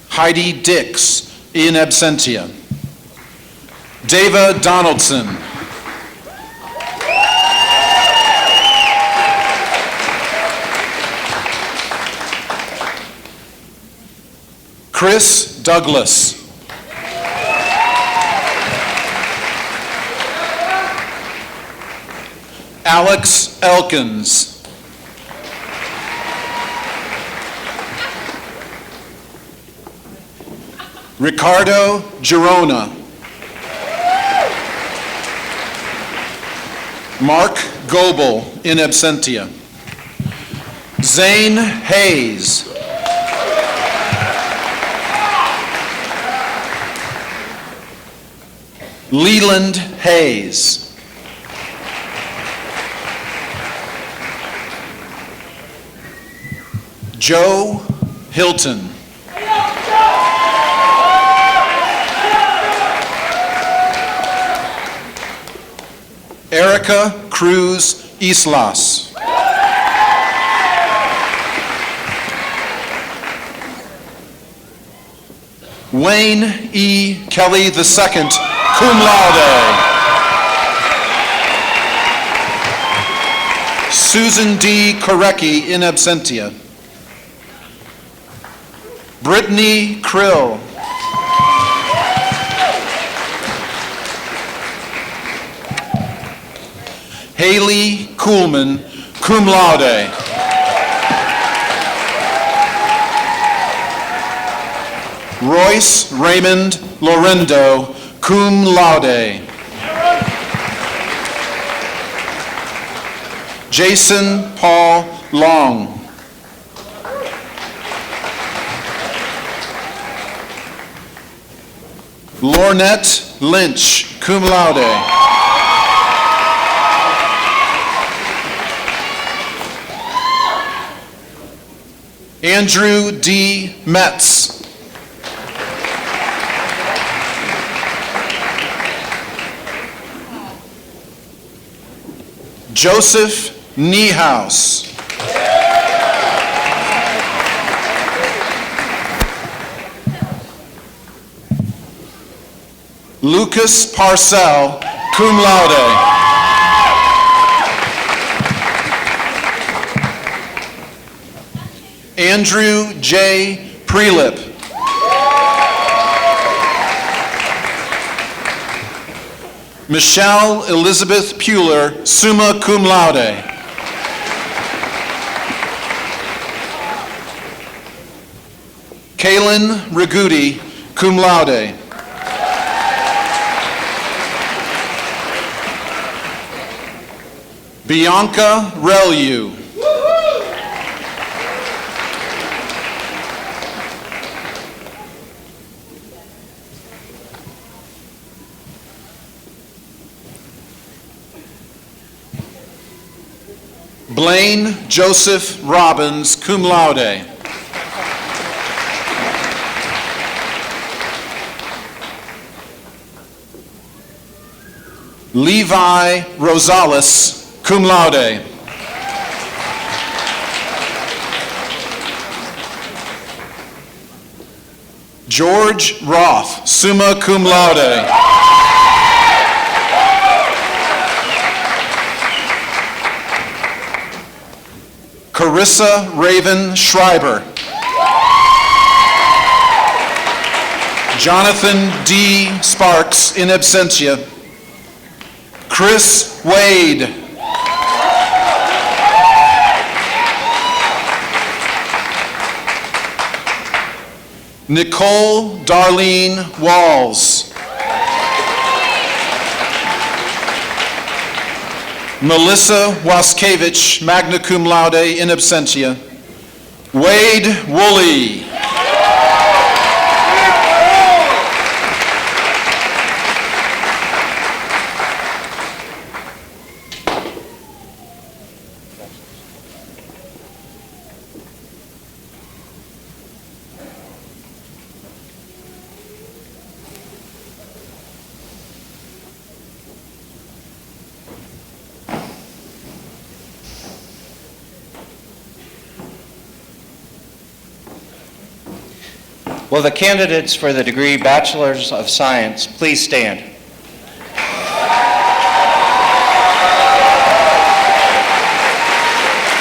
Heidi Dix, in absentia. Dava Donaldson. Chris Douglas. Alex Elkins. Ricardo Girona. Mark Goebel, in absentia. Zane Hayes. Leland Hayes. Joe Hilton. Erica Cruz Islas. Wayne E. Kelly II, cum laude. Susan D. Korecki, in absentia. Brittany Krill. Haley Kuhlman, cum laude. Royce Raymond Lorendo, cum laude. Jason Paul Long. Lornette Lynch, cum laude. Andrew D. Metz. Joseph Niehaus. Lucas Parcell, cum laude. Andrew J. Prelip. Michelle Elizabeth Puler, summa cum laude. Kaylin Raguti, cum laude. Bianca Relu. Blaine Joseph Robbins, cum laude. Levi Rosales, cum laude. George Roth, summa cum laude. Carissa Raven Schreiber. Jonathan D. Sparks, in absentia. Chris Wade. Nicole Darlene Walls. Melissa Waskevich, magna cum laude, in absentia. Wade Woolley. Will the candidates for the degree Bachelors of Science please stand?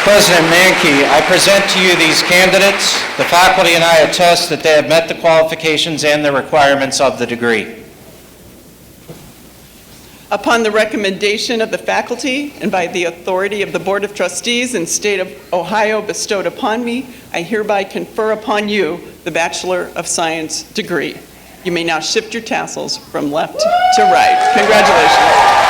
President Mankey, I present to you these candidates. The faculty and I attest that they have met the qualifications and the requirements of the degree. Upon the recommendation of the faculty and by the authority of the Board of Trustees and State of Ohio bestowed upon me, I hereby confer upon you the Bachelor of Science degree. You may now shift your tassels from left to right. Congratulations.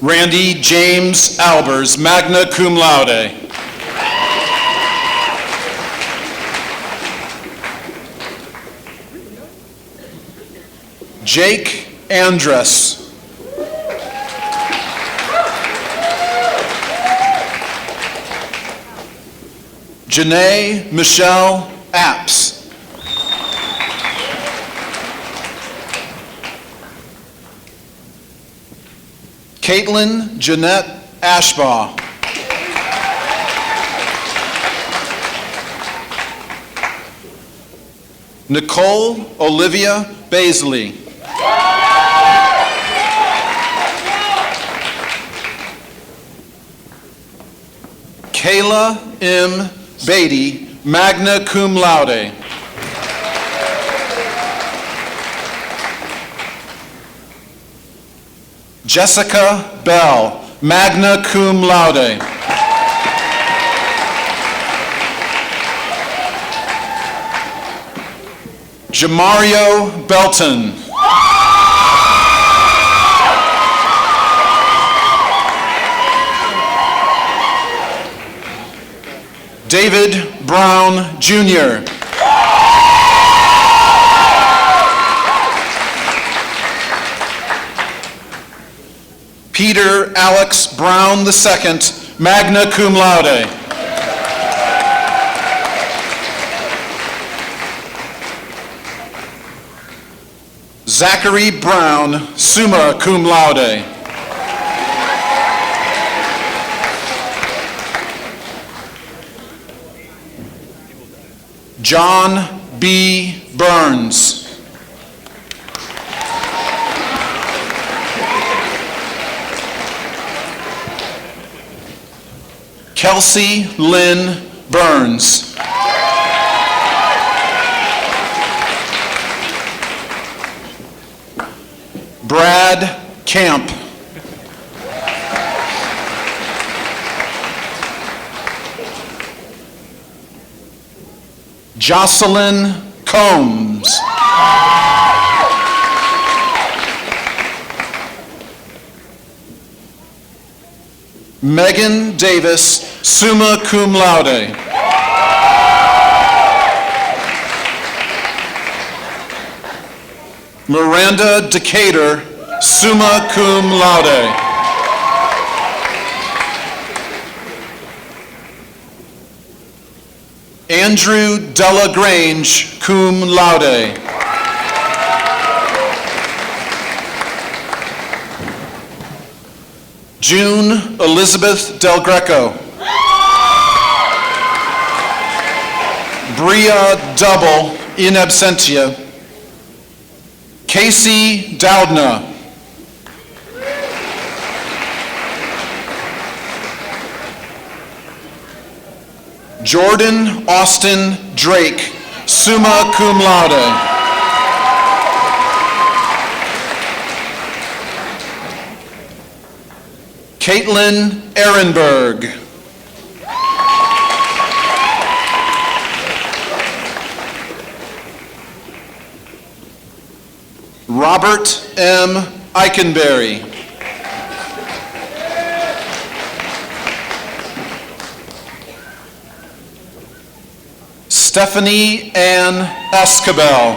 Randy James Albers, magna cum laude. Jake Andress. Janae Michelle Apps. Caitlin Jeanette Ashbaugh. Nicole Olivia Baisley. Kayla M. Beatty, magna cum laude. Jessica Bell, magna cum laude. Jamario Belton. David Brown, Jr. Peter Alex Brown II, magna cum laude. Zachary Brown, summa cum laude. John B. Burns. Kelsey Lynn Burns. Brad Camp. Jocelyn Combs. Megan Davis, summa cum laude. Miranda Decatur, summa cum laude. Andrew Delagrange, cum laude. June Elizabeth Del Greco. Bria Double, in absentia. Casey Doudna. Jordan Austin Drake, summa cum laude. Caitlin Ehrenberg. Robert M. Eikenberry. Stephanie Ann Escabel.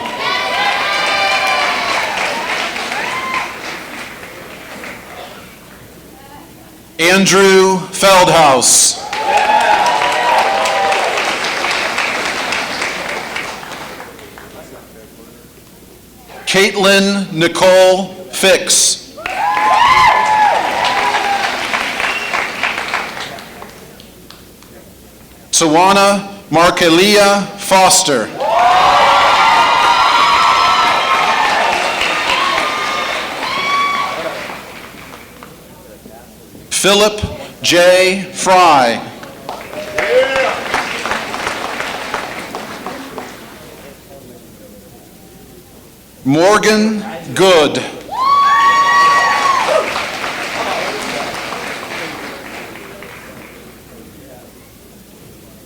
Andrew Feldhaus. Caitlin Nicole Fix. Tawana Markelia Foster. Philip J. Fry. Morgan Good.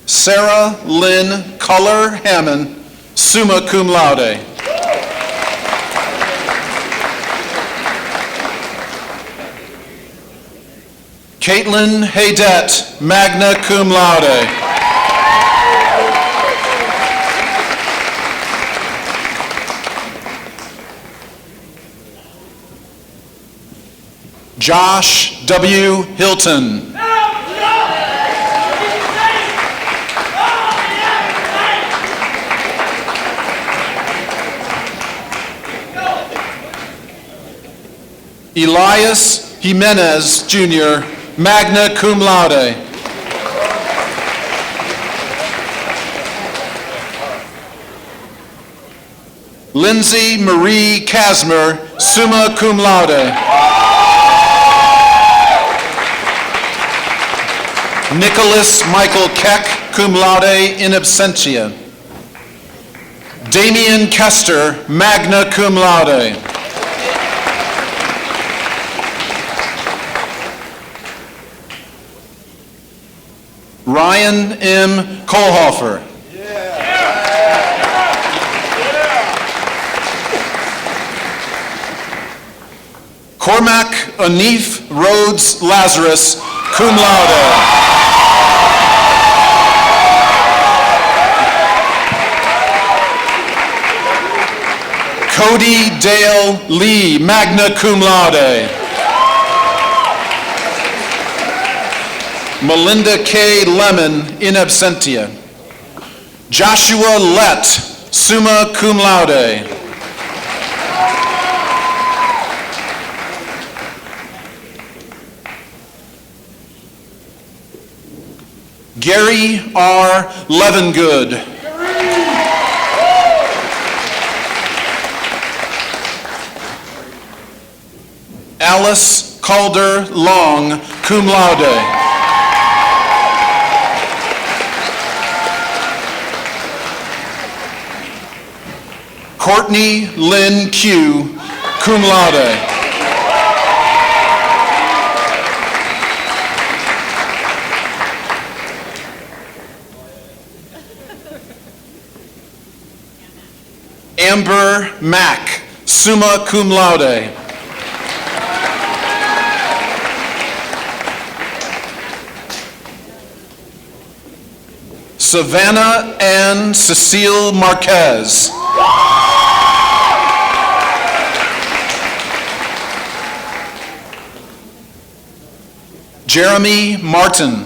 Sarah Lynn Culler Hammond, summa cum laude. Caitlin Haydette, magna cum laude. Josh W. Hilton. Elias Jimenez, Jr., magna cum laude. Lindsay Marie Casmer, summa cum laude. Nicholas Michael Keck, cum laude, in absentia. Damian Kester, magna cum laude. Ryan M. Kohlhofer. Cormac Anif Rhodes Lazarus, cum laude. Cody Dale Lee, magna cum laude. Melinda K. Lemon, in absentia. Joshua Lett, summa cum laude. Gary R. Levengood. Alice Calder Long, cum laude. Courtney Lynn Q, cum laude. Amber Mack, summa cum laude. Savannah Ann Cecile Marquez. Jeremy Martin.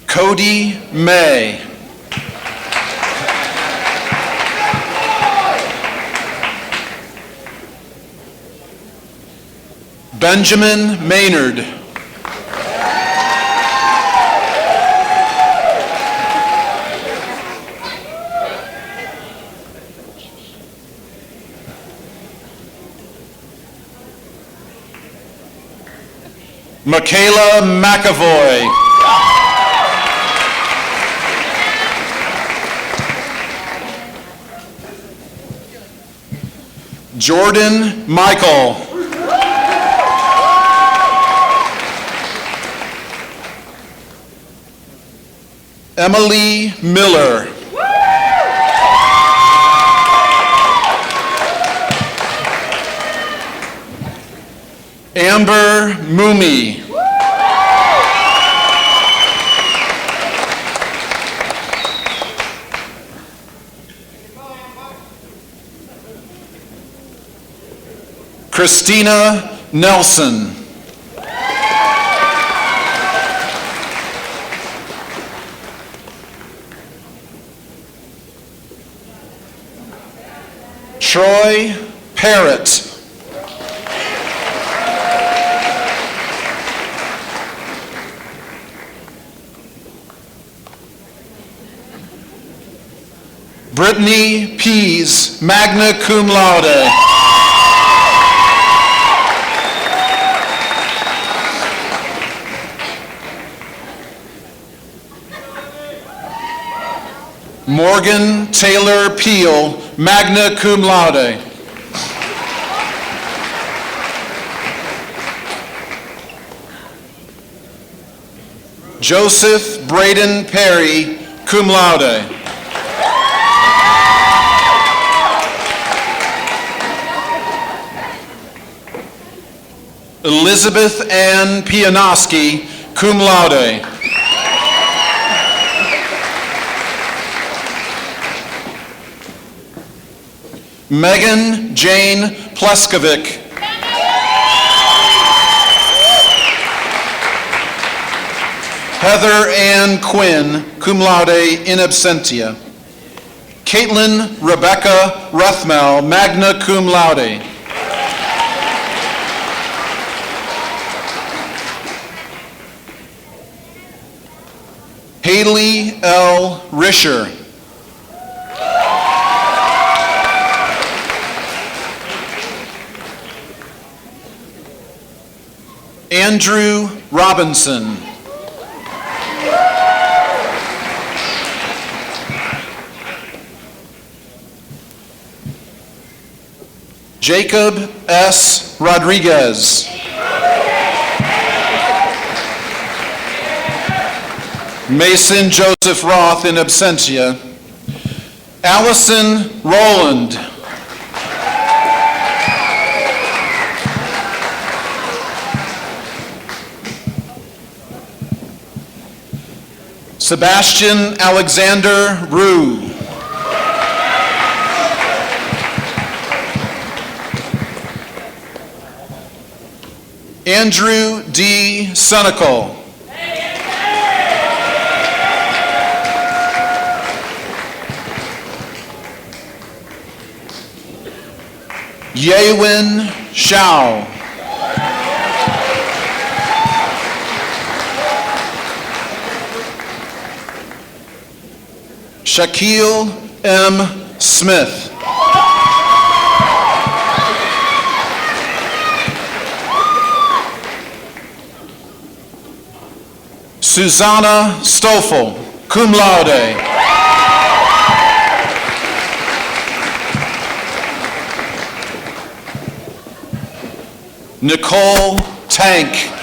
Cody May. Benjamin Maynard. Michaela McAvoy. Jordan Michael. Emily Miller. Amber Mumi. Christina Nelson. Troy Parrott. Brittany Pease, magna cum laude. Morgan Taylor Peel, magna cum laude. Joseph Braden Perry, cum laude. Elizabeth Ann Pianoski, cum laude. Megan Jane Pleskovic. Heather Ann Quinn, cum laude in absentia. Caitlin Rebecca Ruthmel, magna cum laude. Haley L. Risher. Andrew Robinson. Jacob S. Rodriguez. Mason Joseph Roth in absentia. Allison Rowland. Sebastian Alexander Rue. Andrew D. Sunical. Yewin Shao. Shaquille M. Smith. Susanna Stoffel, cum laude. Nicole Tank.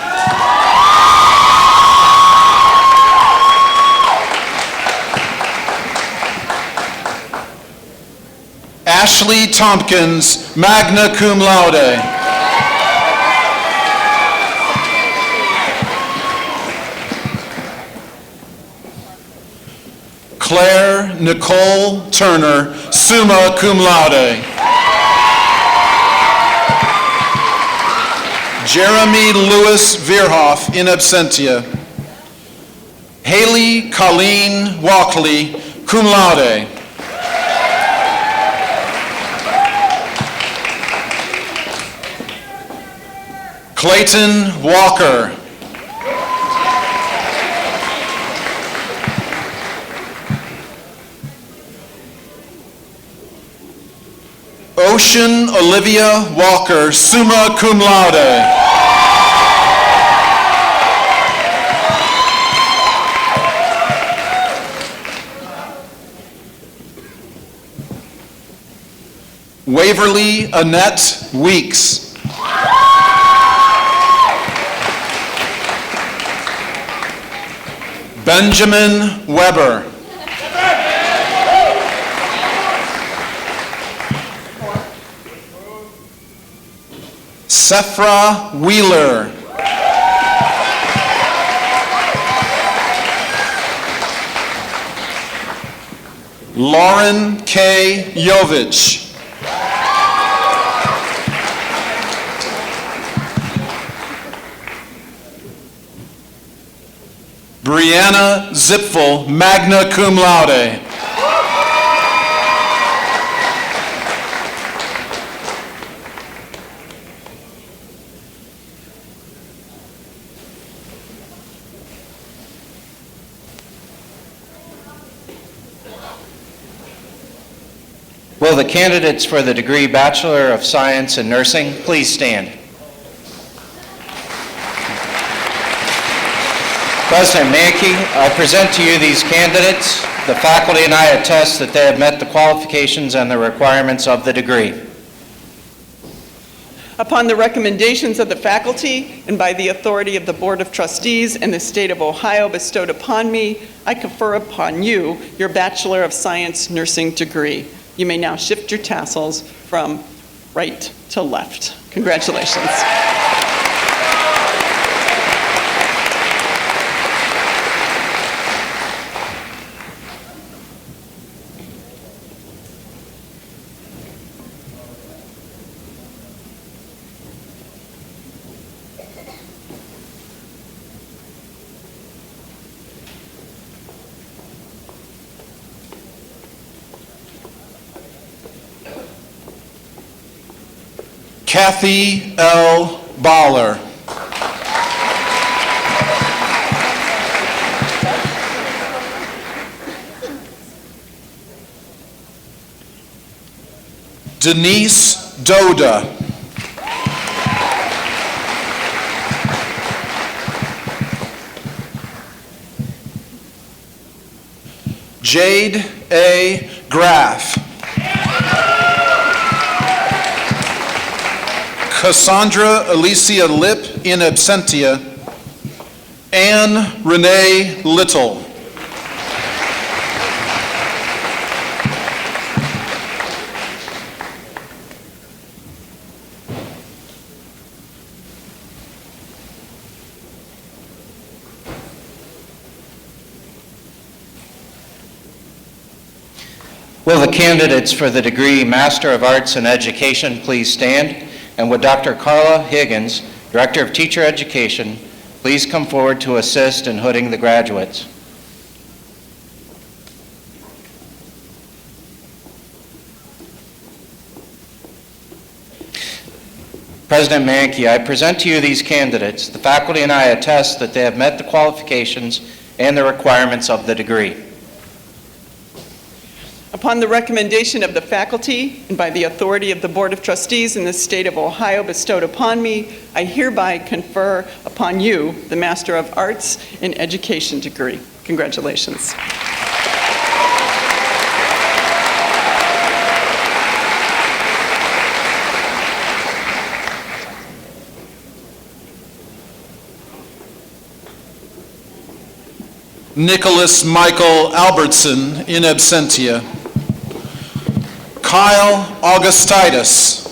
Ashley Tompkins, magna cum laude. Claire Nicole Turner, summa cum laude. Jeremy Lewis Veerhoff, in absentia. Haley Colleen Walkley, cum laude. Clayton Walker. Ocean Olivia Walker, summa cum laude. Waverly Annette Weeks. Benjamin Weber. Sephra Wheeler. Lauren K. Jovich. Brianna Zipfel, magna cum laude. Will the candidates for the degree Bachelor of Science in Nursing please stand? President Mankey, I present to you these candidates. The faculty and I attest that they have met the qualifications and the requirements of the degree. Upon the recommendations of the faculty and by the authority of the Board of Trustees and the State of Ohio bestowed upon me, I confer upon you your Bachelor of Science Nursing degree. You may now shift your tassels from right to left. Congratulations. Kathy L. Baller. Denise Doda. Jade A. Graff. Cassandra Alicia Lip, in absentia. Anne Renee Little. Will the candidates for the degree Master of Arts in Education please stand? And would Dr. Carla Higgins, Director of Teacher Education, please come forward to assist in hooding the graduates? President Mankey, I present to you these candidates. The faculty and I attest that they have met the qualifications and the requirements of the degree. Upon the recommendation of the faculty and by the authority of the Board of Trustees in the state of Ohio bestowed upon me, I hereby confer upon you the Master of Arts in Education degree. Congratulations. Nicholas Michael Albertson, in absentia. Kyle Augustitis.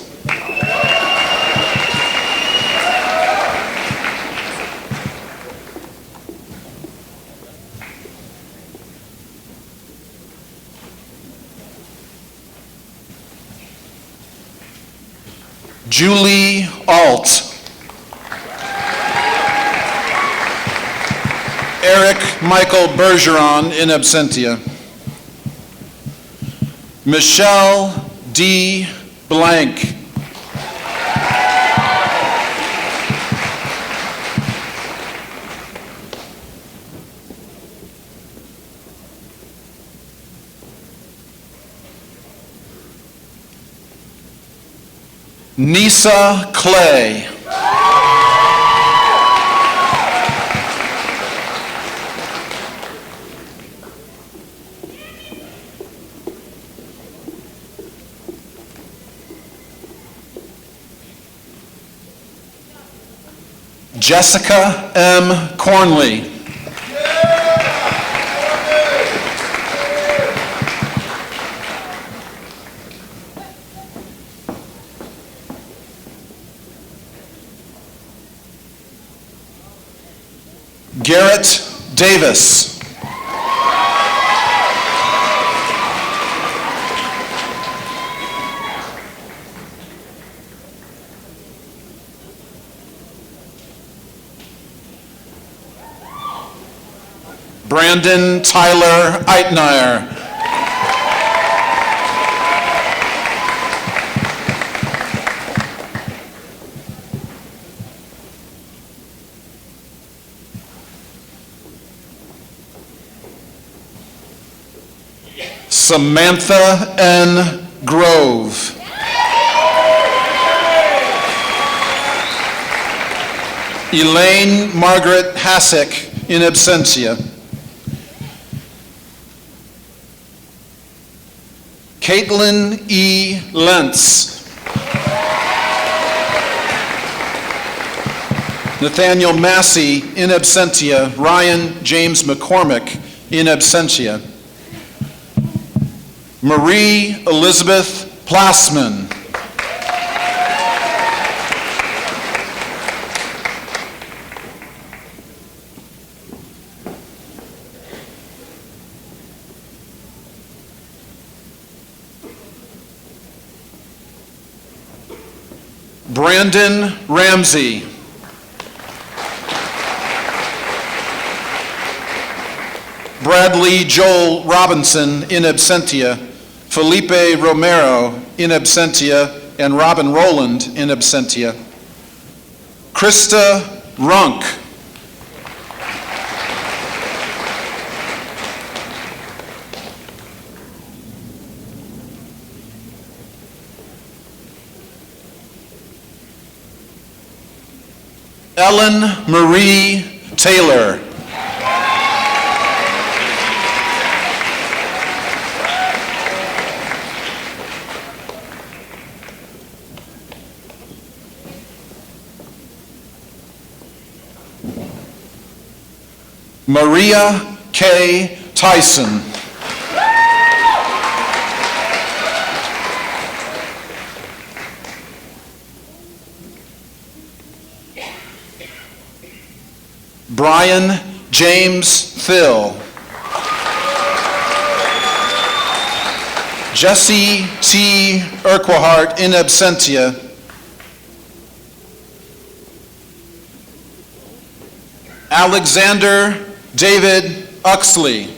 Julie Alt. Eric Michael Bergeron, in absentia. Michelle D. Blank. Nisa Clay. Jessica M. Cornley. Garrett Davis. Brandon Tyler Eitner. Samantha N. Grove. Elaine Margaret Hassick, in absentia. Caitlin E. Lentz. Nathaniel Massey, in absentia. Ryan James McCormick, in absentia. Marie Elizabeth Plassman. Brandon Ramsey. Bradley Joel Robinson, in absentia. Felipe Romero, in absentia, and Robin Rowland, in absentia. Krista Runk. Ellen Marie Taylor. Maria K. Tyson. Brian James Thill. Jesse T. Urquhart, in absentia. Alexander David Uxley.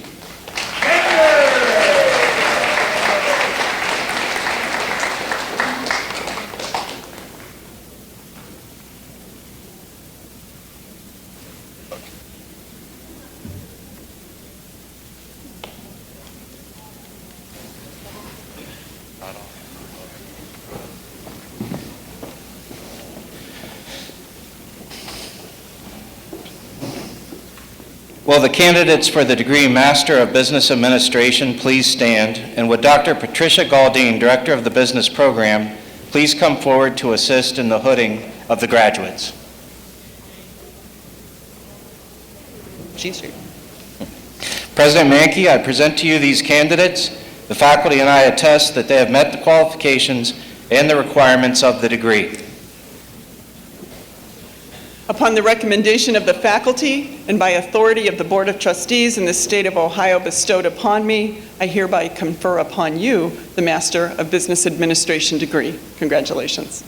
Will the candidates for the degree Master of Business Administration please stand? And would Dr. Patricia Galdine, Director of the Business Program, please come forward to assist in the hooding of the graduates? President Mankey, I present to you these candidates. The faculty and I attest that they have met the qualifications and the requirements of the degree. Upon the recommendation of the faculty and by authority of the Board of Trustees in the state of Ohio bestowed upon me, I hereby confer upon you the Master of Business Administration degree. Congratulations.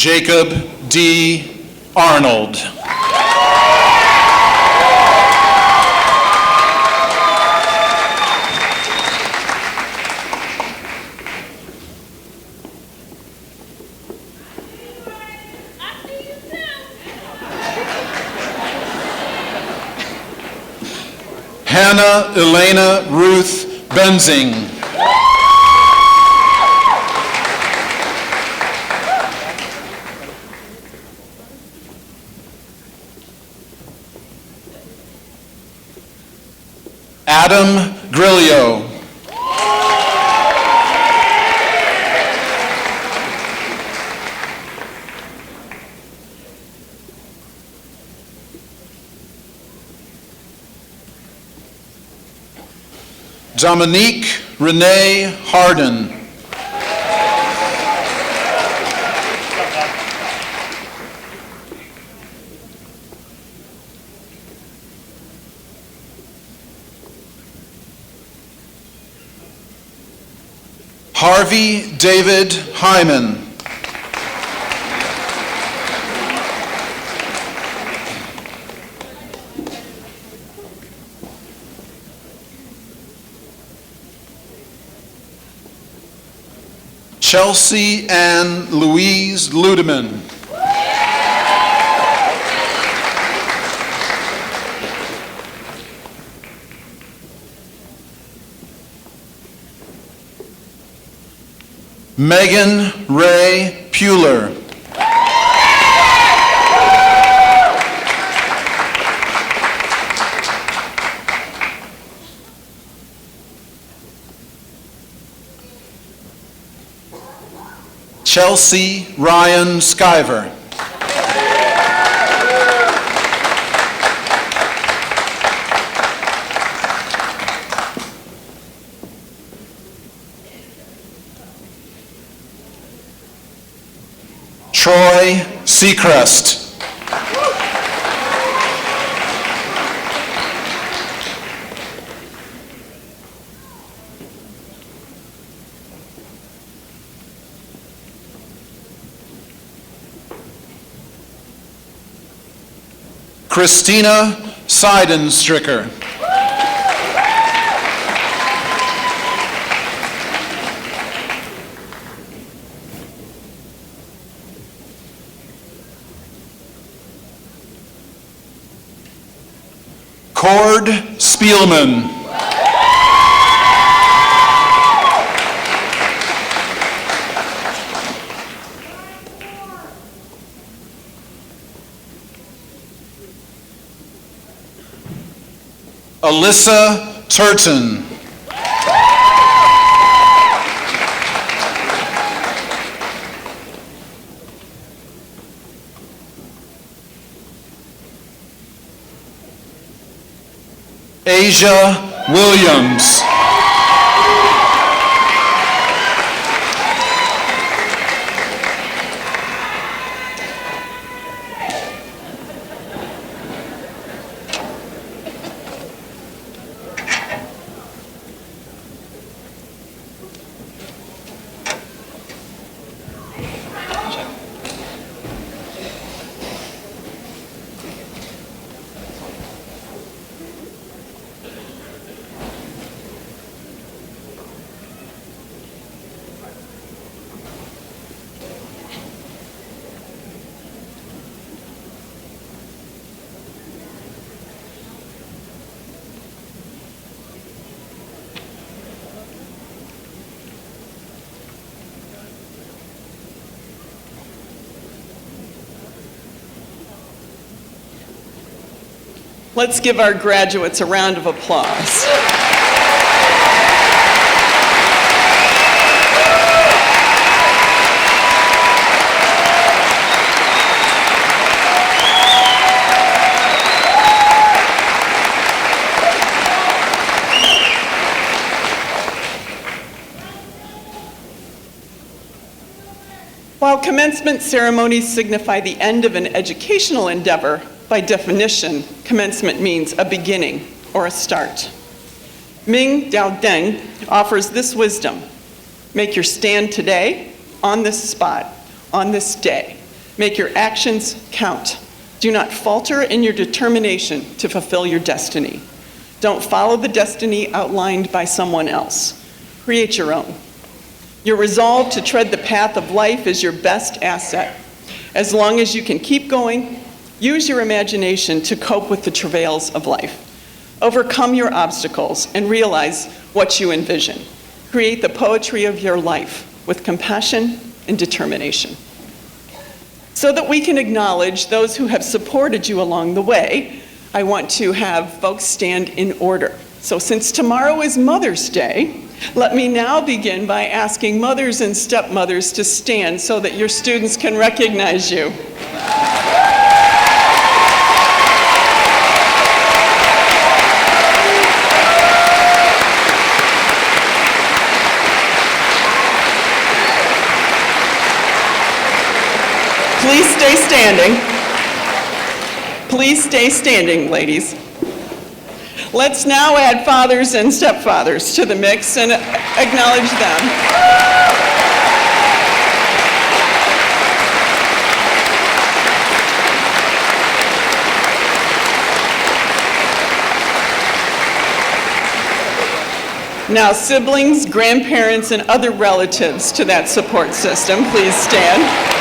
Jacob D. Arnold. Hannah Elena Ruth Benzing. Adam Grillo. Dominique Renee Harden. Harvey David Hyman. Chelsea Ann Louise Ludeman. Megan Ray Pueller. Chelsea Ryan Skyver. Troy Seacrest. Christina Seidenstricker. Cord Spielman. Alyssa Turton. Asia Williams. Let's give our graduates a round of applause. While commencement ceremonies signify the end of an educational endeavor, by definition, commencement means a beginning or a start. Ming Dao Deng offers this wisdom: make your stand today, on this spot, on this day. Make your actions count. Do not falter in your determination to fulfill your destiny. Don't follow the destiny outlined by someone else. Create your own. Your resolve to tread the path of life is your best asset. As long as you can keep going, use your imagination to cope with the travails of life. Overcome your obstacles and realize what you envision. Create the poetry of your life with compassion and determination. So that we can acknowledge those who have supported you along the way, I want to have folks stand in order. So since tomorrow is Mother's Day, let me now begin by asking mothers and stepmothers to stand so that your students can recognize you. Please stay standing. Please stay standing, ladies. Let's now add fathers and stepfathers to the mix and acknowledge them. Now, siblings, grandparents, and other relatives to that support system, please stand.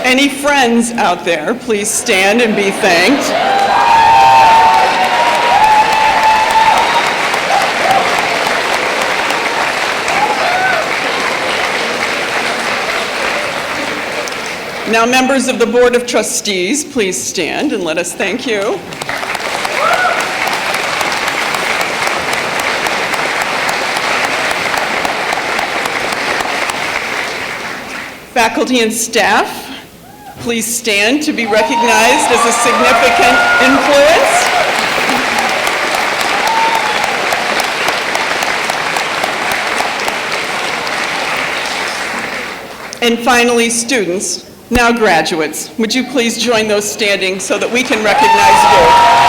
Any friends out there, please stand and be thanked. Now, members of the Board of Trustees, please stand and let us thank you. Faculty and staff, please stand to be recognized as a significant influence. And finally, students, now graduates, would you please join those standing so that we can recognize you?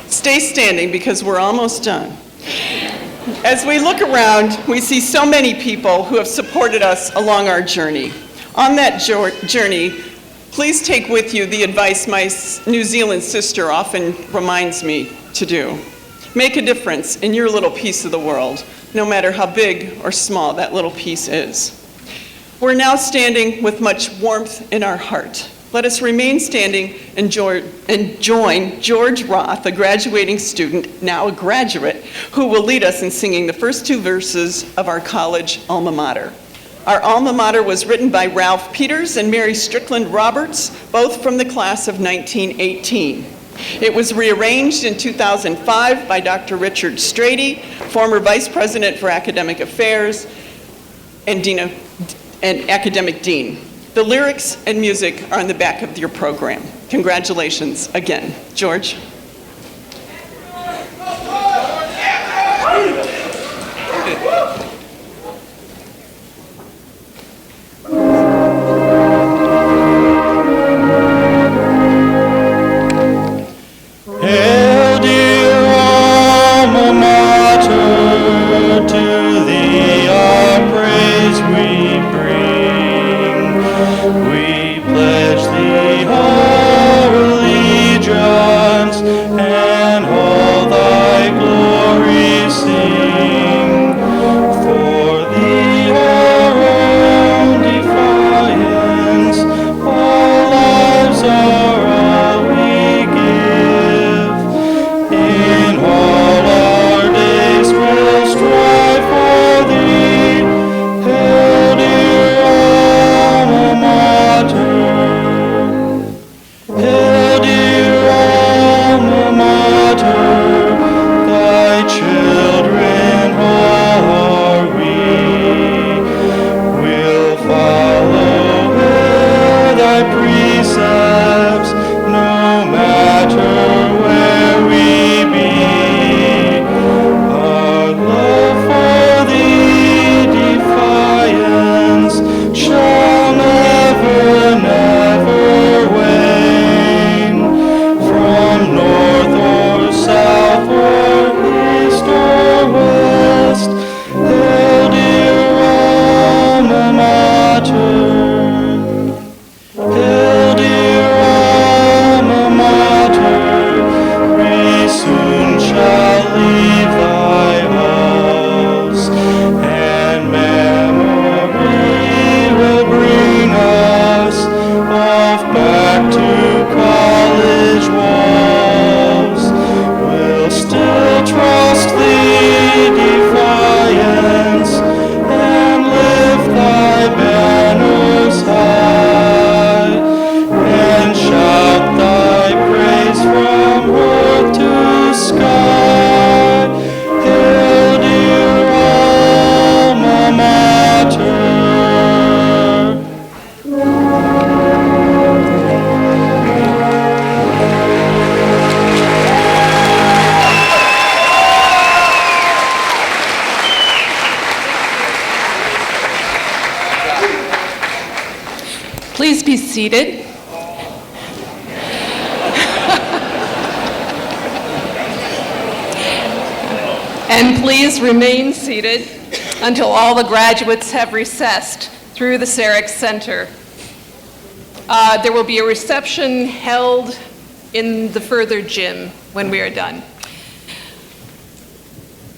Stay standing because we're almost done. As we look around, we see so many people who have supported us along our journey. On that journey, please take with you the advice my New Zealand sister often reminds me to do. Make a difference in your little piece of the world, no matter how big or small that little piece is. We're now standing with much warmth in our heart. Let us remain standing and join George Roth, a graduating student, now a graduate, who will lead us in singing the first two verses of our college alma mater. Our alma mater was written by Ralph Peters and Mary Strickland Roberts, both from the class of 1918. It was rearranged in 2005 by Dr. Richard Strady, former Vice President for Academic Affairs and Academic Dean. The lyrics and music are on the back of your program. Congratulations again. George. Hail, dear alma mater, to thee our praise we bring. We pledge thee our allegiance and all thy glories matter, thy children are we. We'll follow thy precepts, no matter where we be. Our love for thee, Defiance, shall never, never wane. From north or south or east or west, hail dear alma mater. Hail dear alma mater, we soon shall leave thy halls, and memory will bring us off back to college walls. We'll still trust thee, Defiance, and lift thy banners high, and shout thy praise from earth to sky. Hail dear alma mater. Please be seated. And please remain seated until all the graduates have recessed through the Sarek Center. There will be a reception held in the further gym when we are done.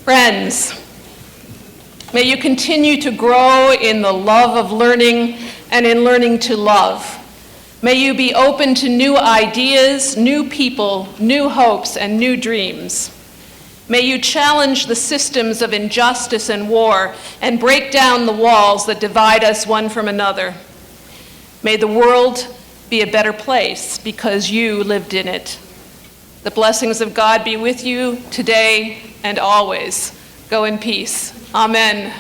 Friends, may you continue to grow in the love of learning and in learning to love. May you be open to new ideas, new people, new hopes, and new dreams. May you challenge the systems of injustice and war and break down the walls that divide us one from another. May the world be a better place because you lived in it. The blessings of God be with you today and always. Go in peace. Amen.